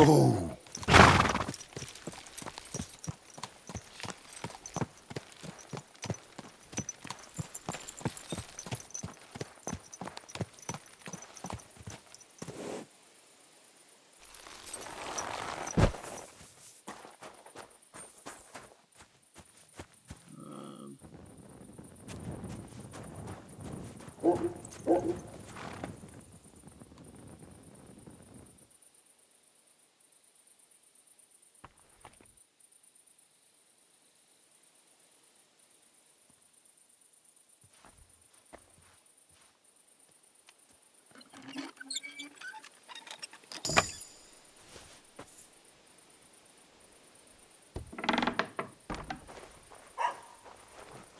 Oh!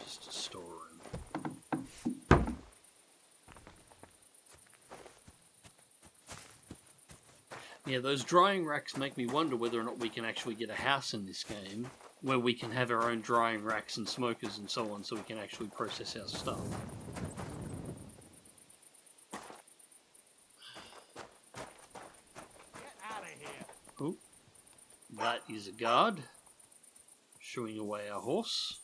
Just a storeroom. Yeah, those drying racks make me wonder whether or not we can actually get a house in this game where we can have our own drying racks and smokers and so on, so we can actually process our stuff. Get out of here. Oh, that is a guard shooing away our horse.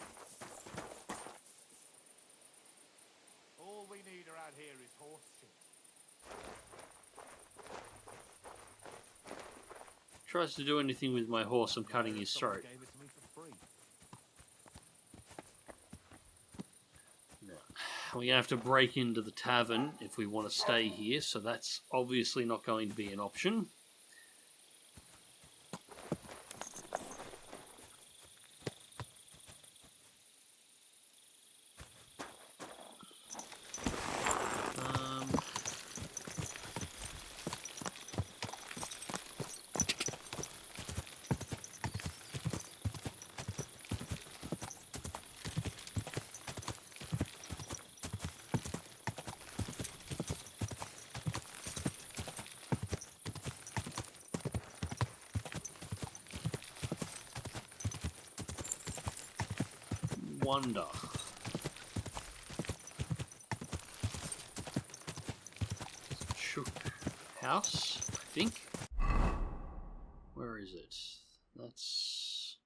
All we need around here is horse shit. Tries to do anything with my horse, I'm cutting his throat. Gave it to me for free. We're going to have to break into the tavern if we want to stay here, so that's obviously not going to be an option. Wonder. Shook house, I think. Where is it? That's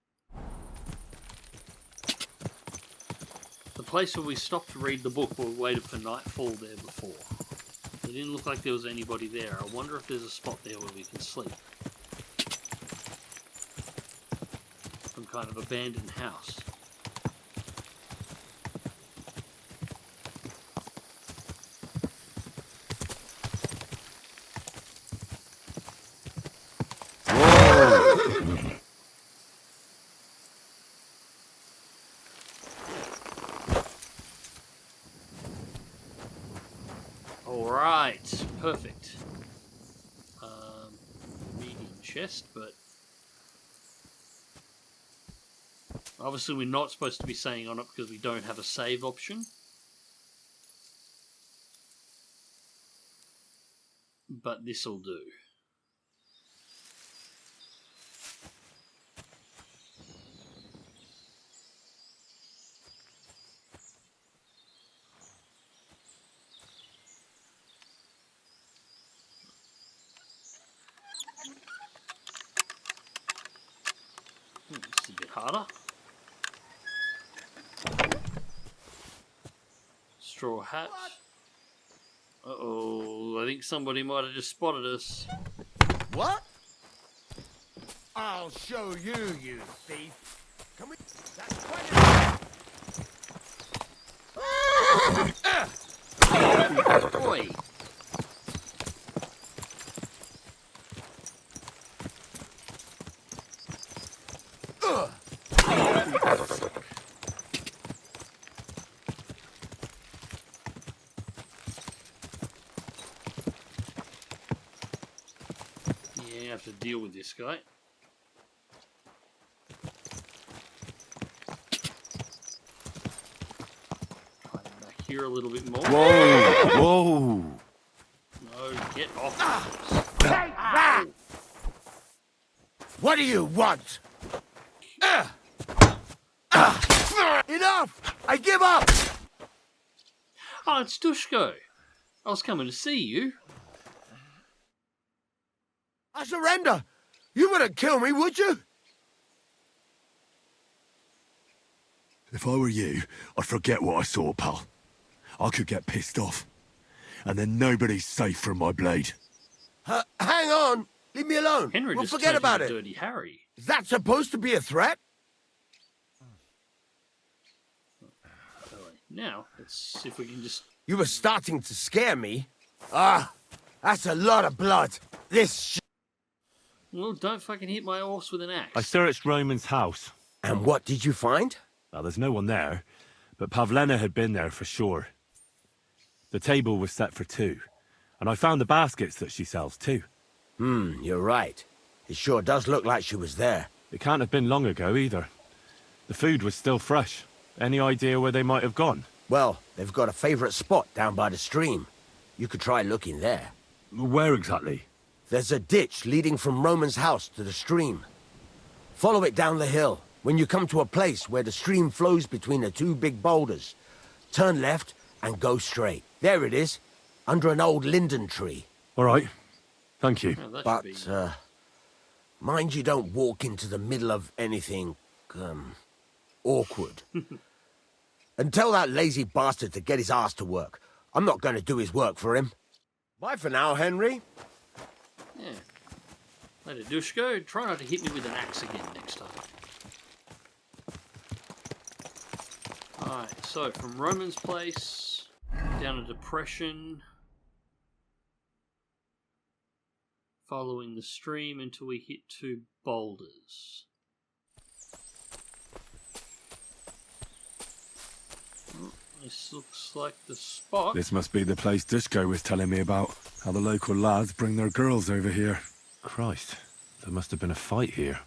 the place where we stopped to read the book while we waited for nightfall there before. It didn't look like there was anybody there. I wonder if there's a spot there where we can sleep. Some kind of abandoned house. Alright, perfect. Medium chest, but obviously we're not supposed to be staying on it because we don't have a save option. But this'll do. This is a bit harder. Straw hat. Uh-oh, I think somebody might have just spotted us. What? I'll show you, you thief. Come here. That's Boy. Yeah, you have to deal with this guy. Try him back here a little bit more. Whoa! Whoa! No, get off. What do you want? Enough! I give up! Oh, it's Dushko. I was coming to see you. I surrender! You wouldn't kill me, would you? If I were you, I'd forget what I saw, pal. I could get pissed off. And then nobody's safe from my blade. Hang on! Leave me alone! Henry We'll just forget turned about into it! Dirty Harry. Is that supposed to be a threat? Now, let's see if we can just... You were starting to scare me. Ah, that's a lot of blood. This Well, don't fucking hit my horse with an axe. I searched Roman's house. And what did you find? Well, there's no one there, but Pavlena had been there for sure. The table was set for 2, and I found the baskets that she sells too. You're right. It sure does look like she was there. It can't have been long ago either. The food was still fresh. Any idea where they might have gone? Well, they've got a favorite spot down by the stream. You could try looking there. Where exactly? There's a ditch leading from Roman's house to the stream. Follow it down the hill. When you come to a place where the stream flows between the 2 big boulders, turn left and go straight. There it is, under an old linden tree. All right. Thank you. Oh, But, mind you don't walk into the middle of anything, awkward. And tell that lazy bastard to get his ass to work. I'm not going to do his work for him. Bye for now, Henry. Yeah. Later, Dushko. Try not to hit me with an axe again next time. Alright, so from Roman's place, down a depression, following the stream until we hit 2 boulders. Oh, this looks like the spot. This must be the place Dushko was telling me about. How the local lads bring their girls over here. Christ, there must have been a fight here.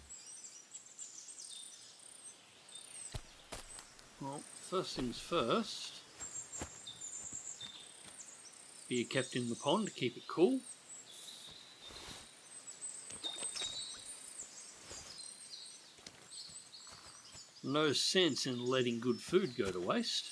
Well, first things first. Beer kept in the pond to keep it cool. No sense in letting good food go to waste.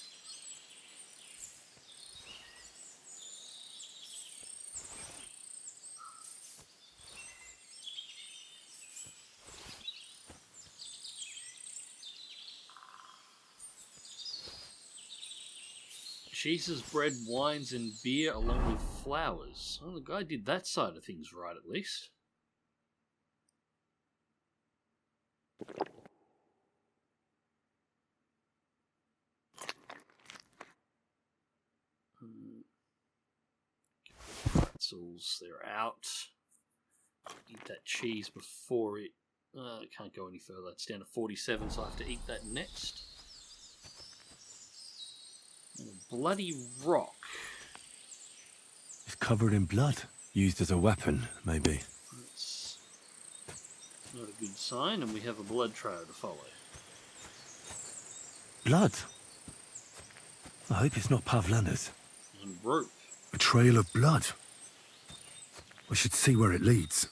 Cheeses, bread, wines, and beer along with flowers. Well, the guy did that side of things right, at least. Pretzels, they're out. Eat that cheese before it... can't go any further. It's down to 47, so I have to eat that next. Bloody rock. It's covered in blood. Used as a weapon, maybe. That's not a good sign, and we have a blood trail to follow. Blood? I hope it's not Pavlena's. And rope. A trail of blood. I should see where it leads.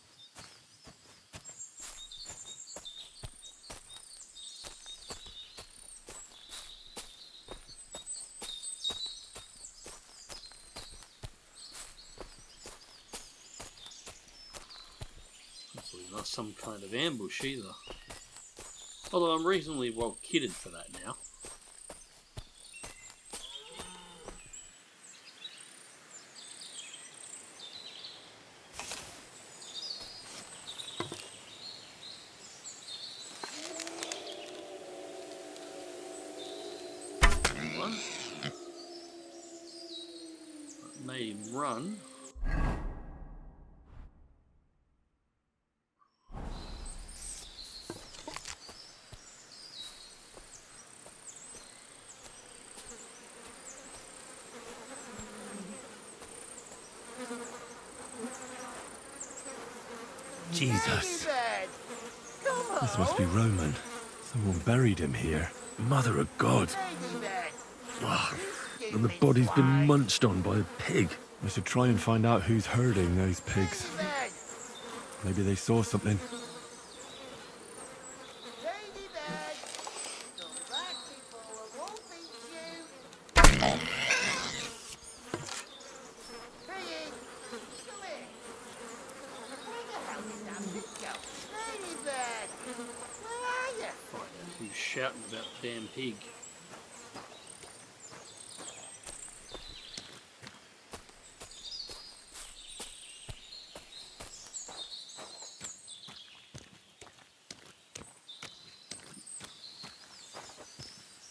Hopefully not some kind of ambush either. Although I'm reasonably well kitted for that now. Made him run. Jesus. This must be Roman. Someone buried him here. Mother of God. Oh, and the body's been munched on by a pig. I should try and find out who's herding those pigs. Maybe they saw something. Who's shouting about the damn pig?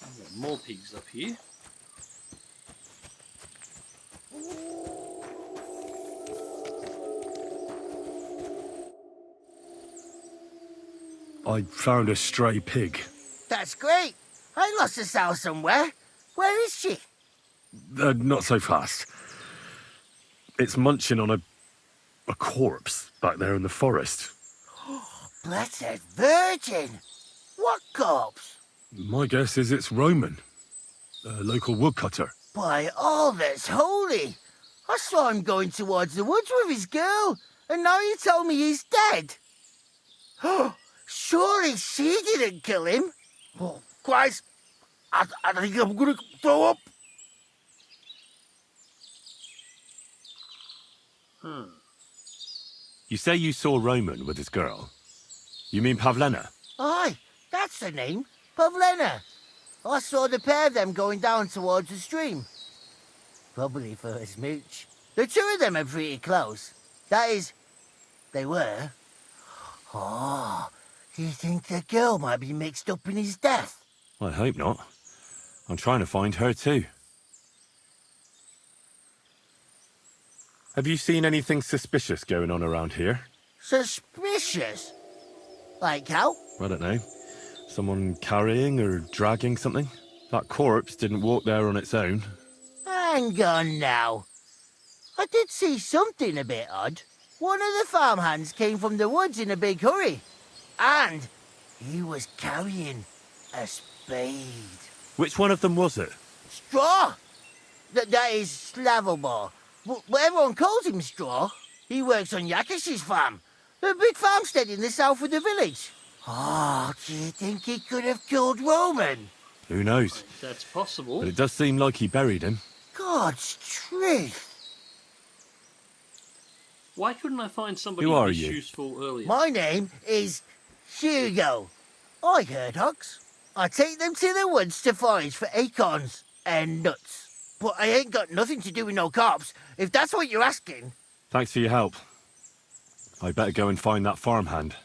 I've got more pigs up here. I found a stray pig. That's great. I lost a sow somewhere. Where is she? Not so fast. It's munching on a corpse back there in the forest. Blessed Virgin! What corpse? My guess is it's Roman, a local woodcutter. By all that's holy! I saw him going towards the woods with his girl, and now you tell me he's dead. Surely she didn't kill him. Oh, Christ! I think I'm gonna throw up. You say you saw Roman with his girl? You mean Pavlena? Aye, that's the name. Pavlena. I saw the pair of them going down towards the stream. Probably for a smooch. The two of them are pretty close. That is, they were. Oh, do you think the girl might be mixed up in his death? I hope not. I'm trying to find her too. Have you seen anything suspicious going on around here? Suspicious? Like how? I don't know. Someone carrying or dragging something? That corpse didn't walk there on its own. Hang on now. I did see something a bit odd. One of the farmhands came from the woods in a big hurry. And he was carrying a spade. Which one of them was it? Straw! That is Slavobor. But everyone calls him Straw. He works on Yakish's farm. A big farmstead in the south of the village. Oh, do you think he could have killed Roman? Who knows? That's possible. But it does seem like he buried him. God's truth. Why couldn't I find somebody Who are this you? useful earlier? My name is Hugo. I herd hogs. I take them to the woods to forage for acorns and nuts. But I ain't got nothing to do with no cops, if that's what you're asking. Thanks for your help. I better go and find that farmhand.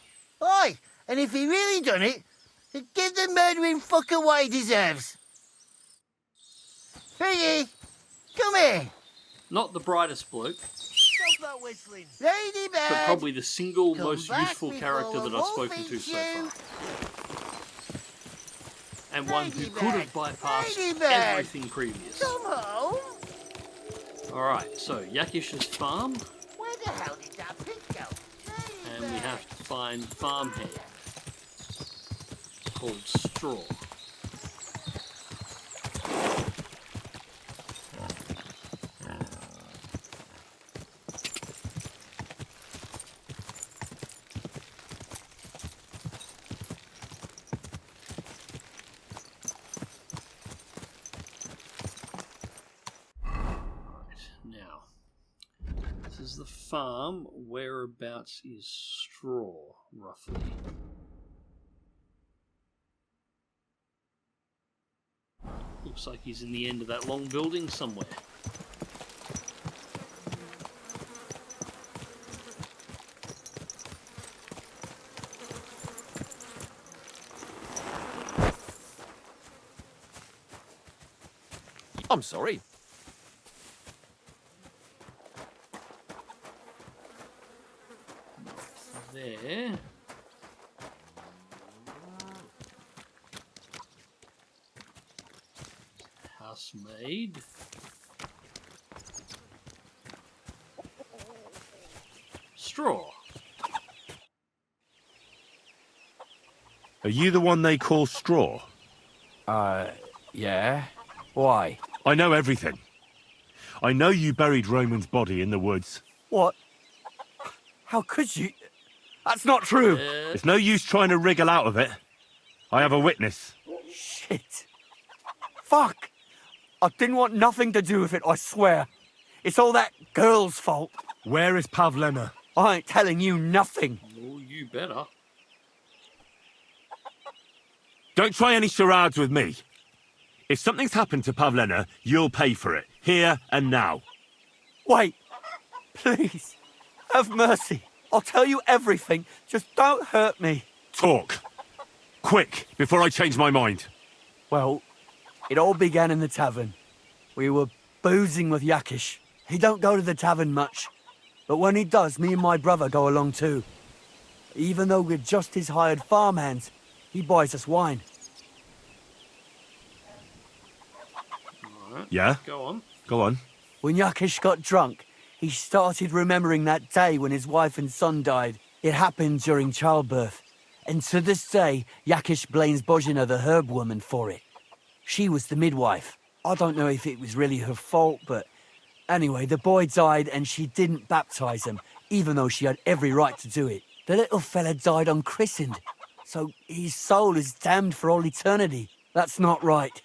Aye, and if he really done it, give the murdering fucker what he deserves. Piggy, come here. Not the brightest bloke, Stop that whistling. Ladybird, but probably the single come most back useful before character that the I've wolf spoken to eats so you. far. And one who Ladybird, could have bypassed Ladybird, everything previous. Come home. Alright, so Yakish's farm, Where the hell did that pig go? and we have to find farmhand called Straw. Now, this is the farm. Whereabouts is Straw, roughly? Looks like he's in the end of that long building somewhere. I'm sorry. There. Maid. Straw. Are you the one they call Straw? Yeah? Why? I know everything. I know you buried Roman's body in the woods. What? How could you? That's not true. It's no use trying to wriggle out of it. I have a witness. Shit. Fuck. I didn't want nothing to do with it, I swear. It's all that girl's fault. Where is Pavlena? I ain't telling you nothing. Well, you better. Don't try any charades with me. If something's happened to Pavlena, you'll pay for it. Here and now. Wait. Please. Have mercy. I'll tell you everything. Just don't hurt me. Talk. Quick, before I change my mind. Well, it all began in the tavern. We were boozing with Yakish. He don't go to the tavern much. But when he does, me and my brother go along too. Even though we're just his hired farmhands, he buys us wine. Right. Yeah? Go on. Go on. When Yakish got drunk, he started remembering that day when his wife and son died. It happened during childbirth. And to this day, Yakish blames Bozhina, the herb woman, for it. She was the midwife. I don't know if it was really her fault, but anyway, the boy died and she didn't baptize him, even though she had every right to do it. The little fella died unchristened, so his soul is damned for all eternity. That's not right.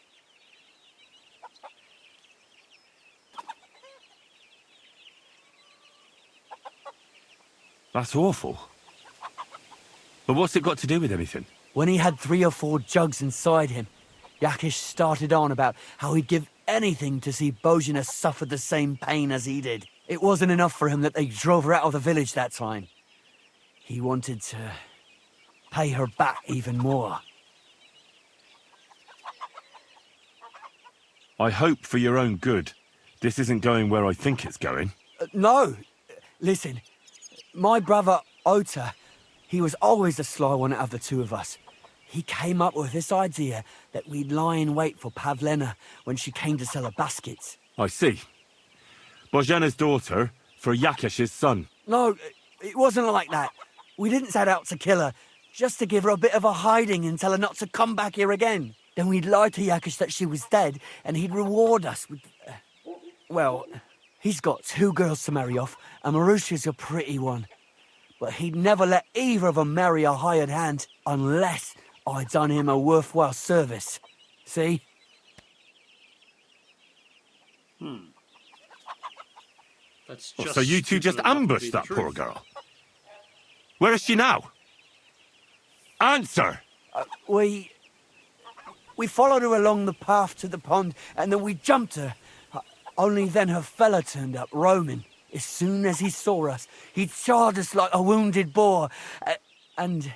That's awful. But what's it got to do with anything? When he had 3 or 4 jugs inside him, Yakish started on about how he'd give anything to see Bozhina suffer the same pain as he did. It wasn't enough for him that they drove her out of the village that time. He wanted to pay her back even more. I hope for your own good, this isn't going where I think it's going. No. Listen, my brother Ota, he was always the sly one out of the two of us. He came up with this idea that we'd lie in wait for Pavlena when she came to sell her baskets. I see. Bozhena's daughter for Yakish's son. No, it wasn't like that. We didn't set out to kill her, just to give her a bit of a hiding and tell her not to come back here again. Then we'd lie to Yakish that she was dead, and he'd reward us with... well, he's got 2 girls to marry off, and Marusha's a pretty one. But he'd never let either of them marry a hired hand unless I'd done him a worthwhile service. See? That's just So you two just stupid enough to be ambushed the that poor truth. girl? Where is she now? Answer! We followed her along the path to the pond, and then we jumped her. Only then her fella turned up, Roman. As soon as he saw us, he charged us like a wounded boar. And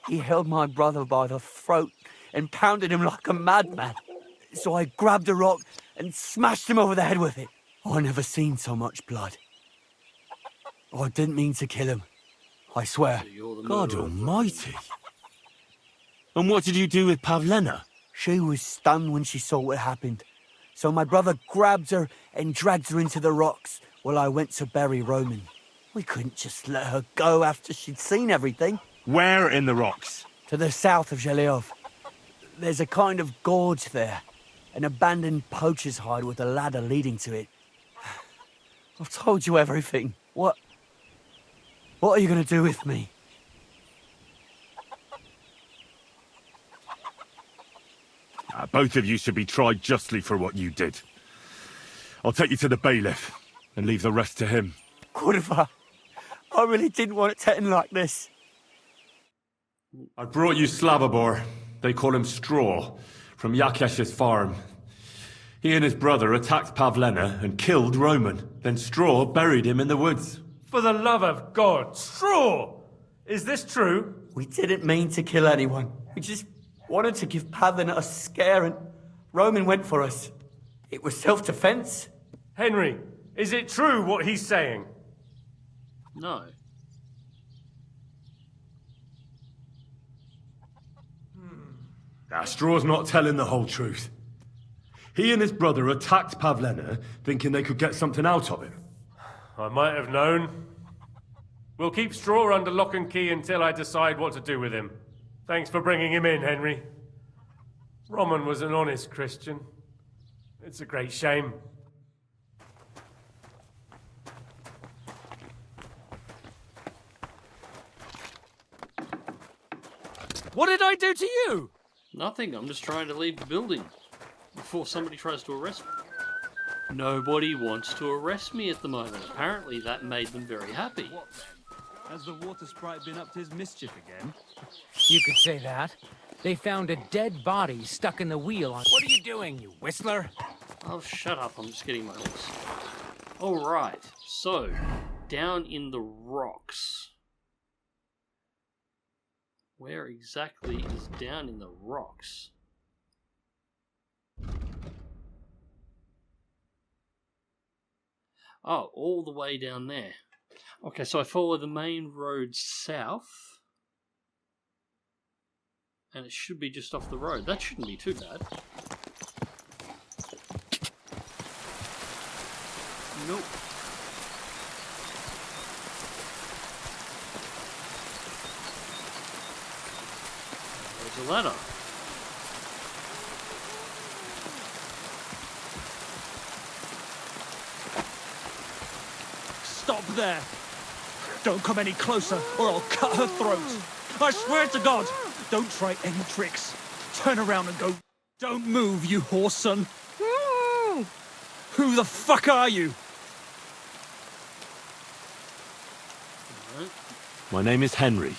he held my brother by the throat and pounded him like a madman. So I grabbed a rock and smashed him over the head with it. I never seen so much blood. I didn't mean to kill him. I swear. God almighty. And what did you do with Pavlena? She was stunned when she saw what happened. So my brother grabbed her and dragged her into the rocks while I went to bury Roman. We couldn't just let her go after she'd seen everything. Where in the rocks? To the south of Zheleov. There's a kind of gorge there. An abandoned poacher's hide with a ladder leading to it. I've told you everything. What are you going to do with me? Both of you should be tried justly for what you did. I'll take you to the bailiff and leave the rest to him. Kurva, I really didn't want it to end like this. I brought you Slavobor. They call him Straw, from Yakesh's farm. He and his brother attacked Pavlena and killed Roman. Then Straw buried him in the woods. For the love of God, Straw! Is this true? We didn't mean to kill anyone. We just wanted to give Pavlena a scare, and Roman went for us. It was self-defense. Henry, is it true what he's saying? No. Straw's not telling the whole truth. He and his brother attacked Pavlena, thinking they could get something out of him. I might have known. We'll keep Straw under lock and key until I decide what to do with him. Thanks for bringing him in, Henry. Roman was an honest Christian. It's a great shame. What did I do to you? Nothing, I'm just trying to leave the building before somebody tries to arrest me. Nobody wants to arrest me at the moment. Apparently that made them very happy. What then? Has the water sprite been up to his mischief again? You could say that. They found a dead body stuck in the wheel on... What are you doing, you whistler? Oh, shut up, I'm just getting my horse. Alright, so, down in the rocks. Where exactly is down in the rocks? Oh, all the way down there. Okay, so I follow the main road south. And it should be just off the road. That shouldn't be too bad. Nope. There's a ladder. Stop there! Don't come any closer or I'll cut her throat. I swear to God, don't try any tricks. Turn around and go. Don't move, you horse son. Who the fuck are you? My name is Henry.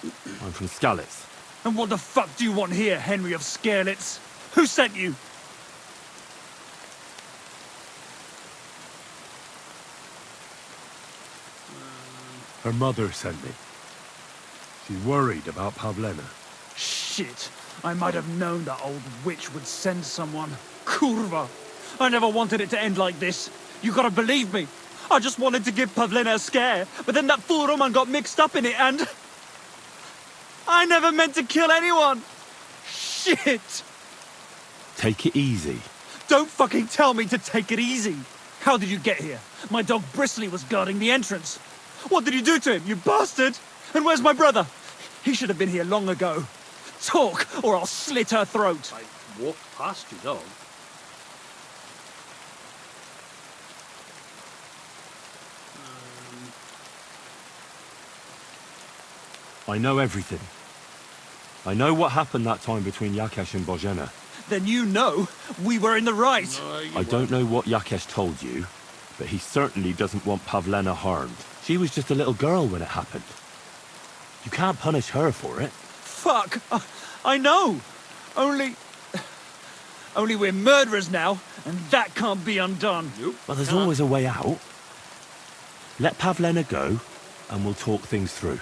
I'm from Skalitz. And what the fuck do you want here, Henry of Skalitz? Who sent you? Her mother sent me. She's worried about Pavlena. Shit. I might have known that old witch would send someone. Kurva. I never wanted it to end like this. You gotta believe me. I just wanted to give Pavlena a scare, but then that fool Roman got mixed up in it and... I never meant to kill anyone! Shit! Take it easy. Don't fucking tell me to take it easy! How did you get here? My dog Bristly was guarding the entrance. What did you do to him, you bastard? And where's my brother? He should have been here long ago. Talk, or I'll slit her throat. I walked past you, dog. I know everything. I know what happened that time between Yakesh and Bozhena. Then you know we were in the right. No, I don't know what Yakesh told you, but he certainly doesn't want Pavlena harmed. She was just a little girl when it happened. You can't punish her for it. Fuck! I know! Only we're murderers now, and that can't be undone. Nope. Well, there's always a way out. Let Pavlena go, and we'll talk things through.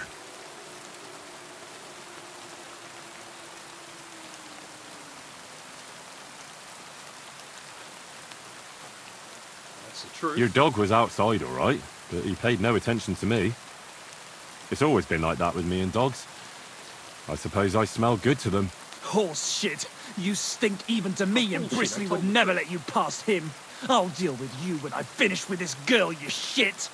That's the truth. Your dog was outside, all right, but he paid no attention to me. It's always been like that with me and dogs. I suppose I smell good to them. Horse shit! You stink even to me, and Bristly would never let you past him. I'll deal with you when I finish with this girl, you shit!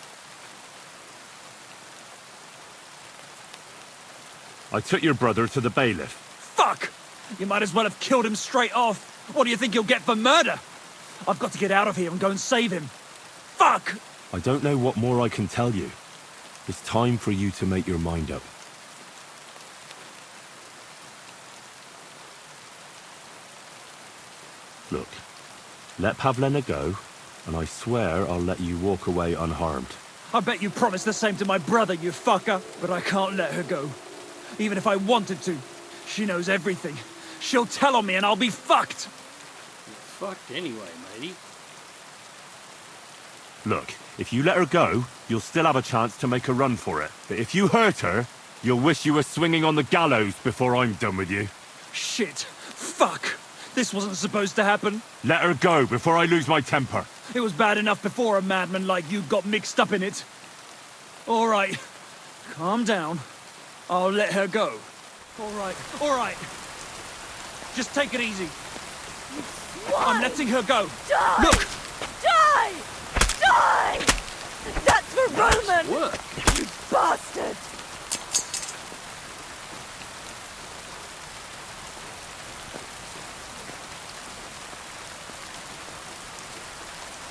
I took your brother to the bailiff. Fuck! You might as well have killed him straight off. What do you think you'll get for murder? I've got to get out of here and go and save him. Fuck! I don't know what more I can tell you. It's time for you to make your mind up. Look, let Pavlena go, and I swear I'll let you walk away unharmed. I bet you promised the same to my brother, you fucker. But I can't let her go. Even if I wanted to. She knows everything. She'll tell on me and I'll be fucked. You're fucked anyway, matey. Look, if you let her go, you'll still have a chance to make a run for it. But if you hurt her, you'll wish you were swinging on the gallows before I'm done with you. Shit. Fuck. This wasn't supposed to happen. Let her go before I lose my temper. It was bad enough before a madman like you got mixed up in it. All right. Calm down. I'll let her go. All right. All right. Just take it easy. I'm letting her go. Die! Look! Die! Die! That's for Roman! Work. You bastard!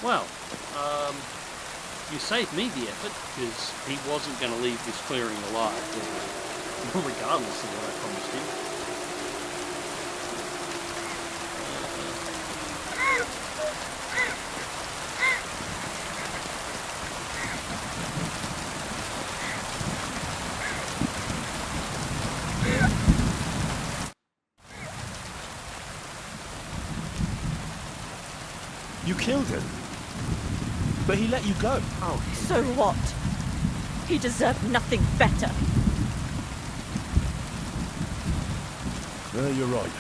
Well, you saved me the effort, because he wasn't going to leave this clearing alive, regardless of what I promised him. You killed him. But he let you go. Oh, so what? He deserved nothing better. You're right.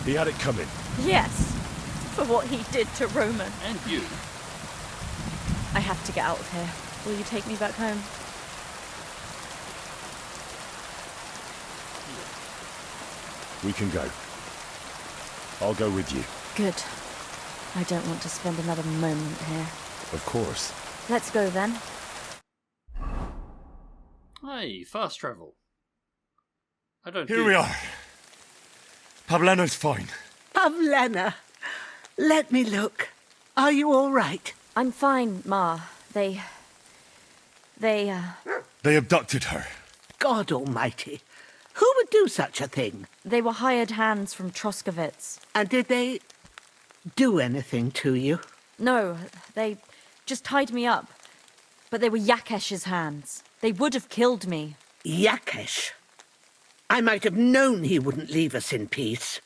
He had it coming. Yes, for what he did to Roman. And you. I have to get out of here. Will you take me back home? We can go. I'll go with you. Good. I don't want to spend another moment here. Of course. Let's go then. Hey, fast travel. I don't. Here we are. Pavlena's fine. Pavlena, let me look. Are you all right? I'm fine, Ma. They abducted her. God almighty. Who would do such a thing? They were hired hands from Troskovitz. And did they do anything to you? No, they just tied me up. But they were Yakesh's hands. They would have killed me. Yakesh? I might have known he wouldn't leave us in peace.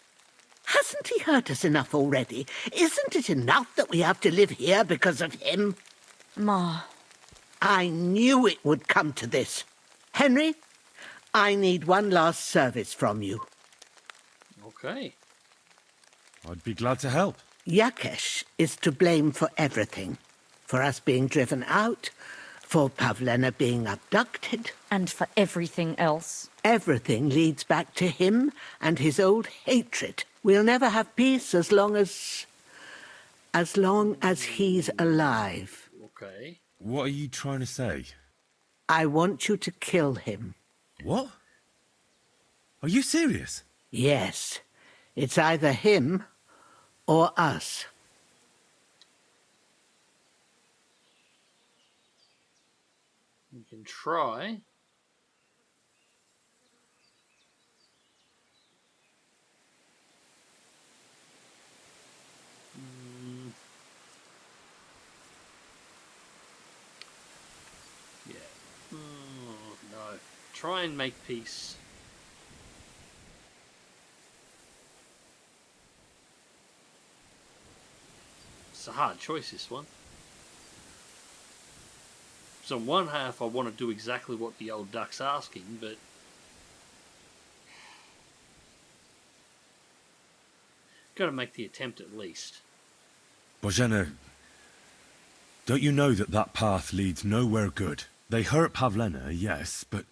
Hasn't he hurt us enough already? Isn't it enough that we have to live here because of him? Ma. I knew it would come to this. Henry, I need one last service from you. Okay. I'd be glad to help. Yakesh is to blame for everything. For us being driven out, for Pavlena being abducted. And for everything else. Everything leads back to him and his old hatred. We'll never have peace as long as he's alive. Okay. What are you trying to say? I want you to kill him. What? Are you serious? Yes. It's either him or us. We can try. Yeah. No. Try and make peace. It's a hard choice, this one. So on one half I want to do exactly what the old duck's asking, but got to make the attempt at least. Bozhena, don't you know that that path leads nowhere good? They hurt Pavlena, yes, but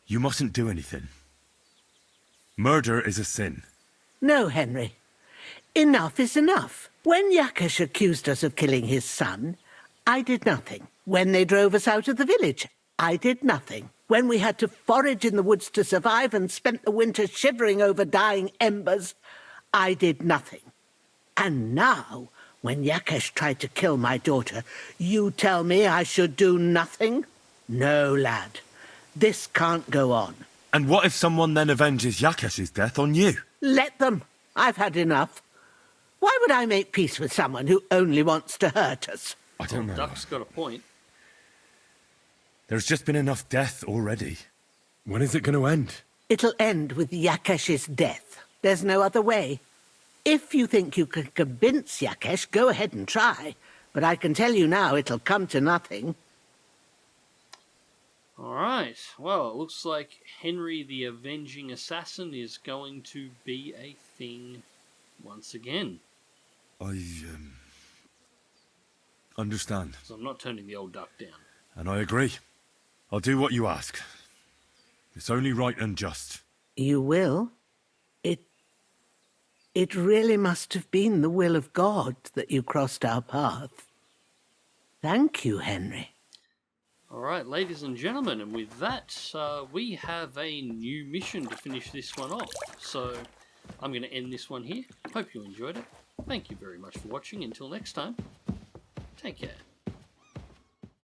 you mustn't do anything. Murder is a sin. No, Henry. Enough is enough. When Yakesh accused us of killing his son, I did nothing. When they drove us out of the village, I did nothing. When we had to forage in the woods to survive and spent the winter shivering over dying embers, I did nothing. And now, when Yakesh tried to kill my daughter, you tell me I should do nothing? No, lad. This can't go on. And what if someone then avenges Yakesh's death on you? Let them. I've had enough. Why would I make peace with someone who only wants to hurt us? I don't know. Duck's got a point. There's just been enough death already. When is it going to end? It'll end with Yakesh's death. There's no other way. If you think you can convince Yakesh, go ahead and try. But I can tell you now, it'll come to nothing. Alright, well, it looks like Henry the Avenging Assassin is going to be a thing once again. I understand. So I'm not turning the old duck down. And I agree. I'll do what you ask. It's only right and just. You will? It really must have been the will of God that you crossed our path. Thank you, Henry. Alright, ladies and gentlemen, and with that, we have a new mission to finish this one off. So, I'm going to end this one here. Hope you enjoyed it. Thank you very much for watching. Until next time, take care.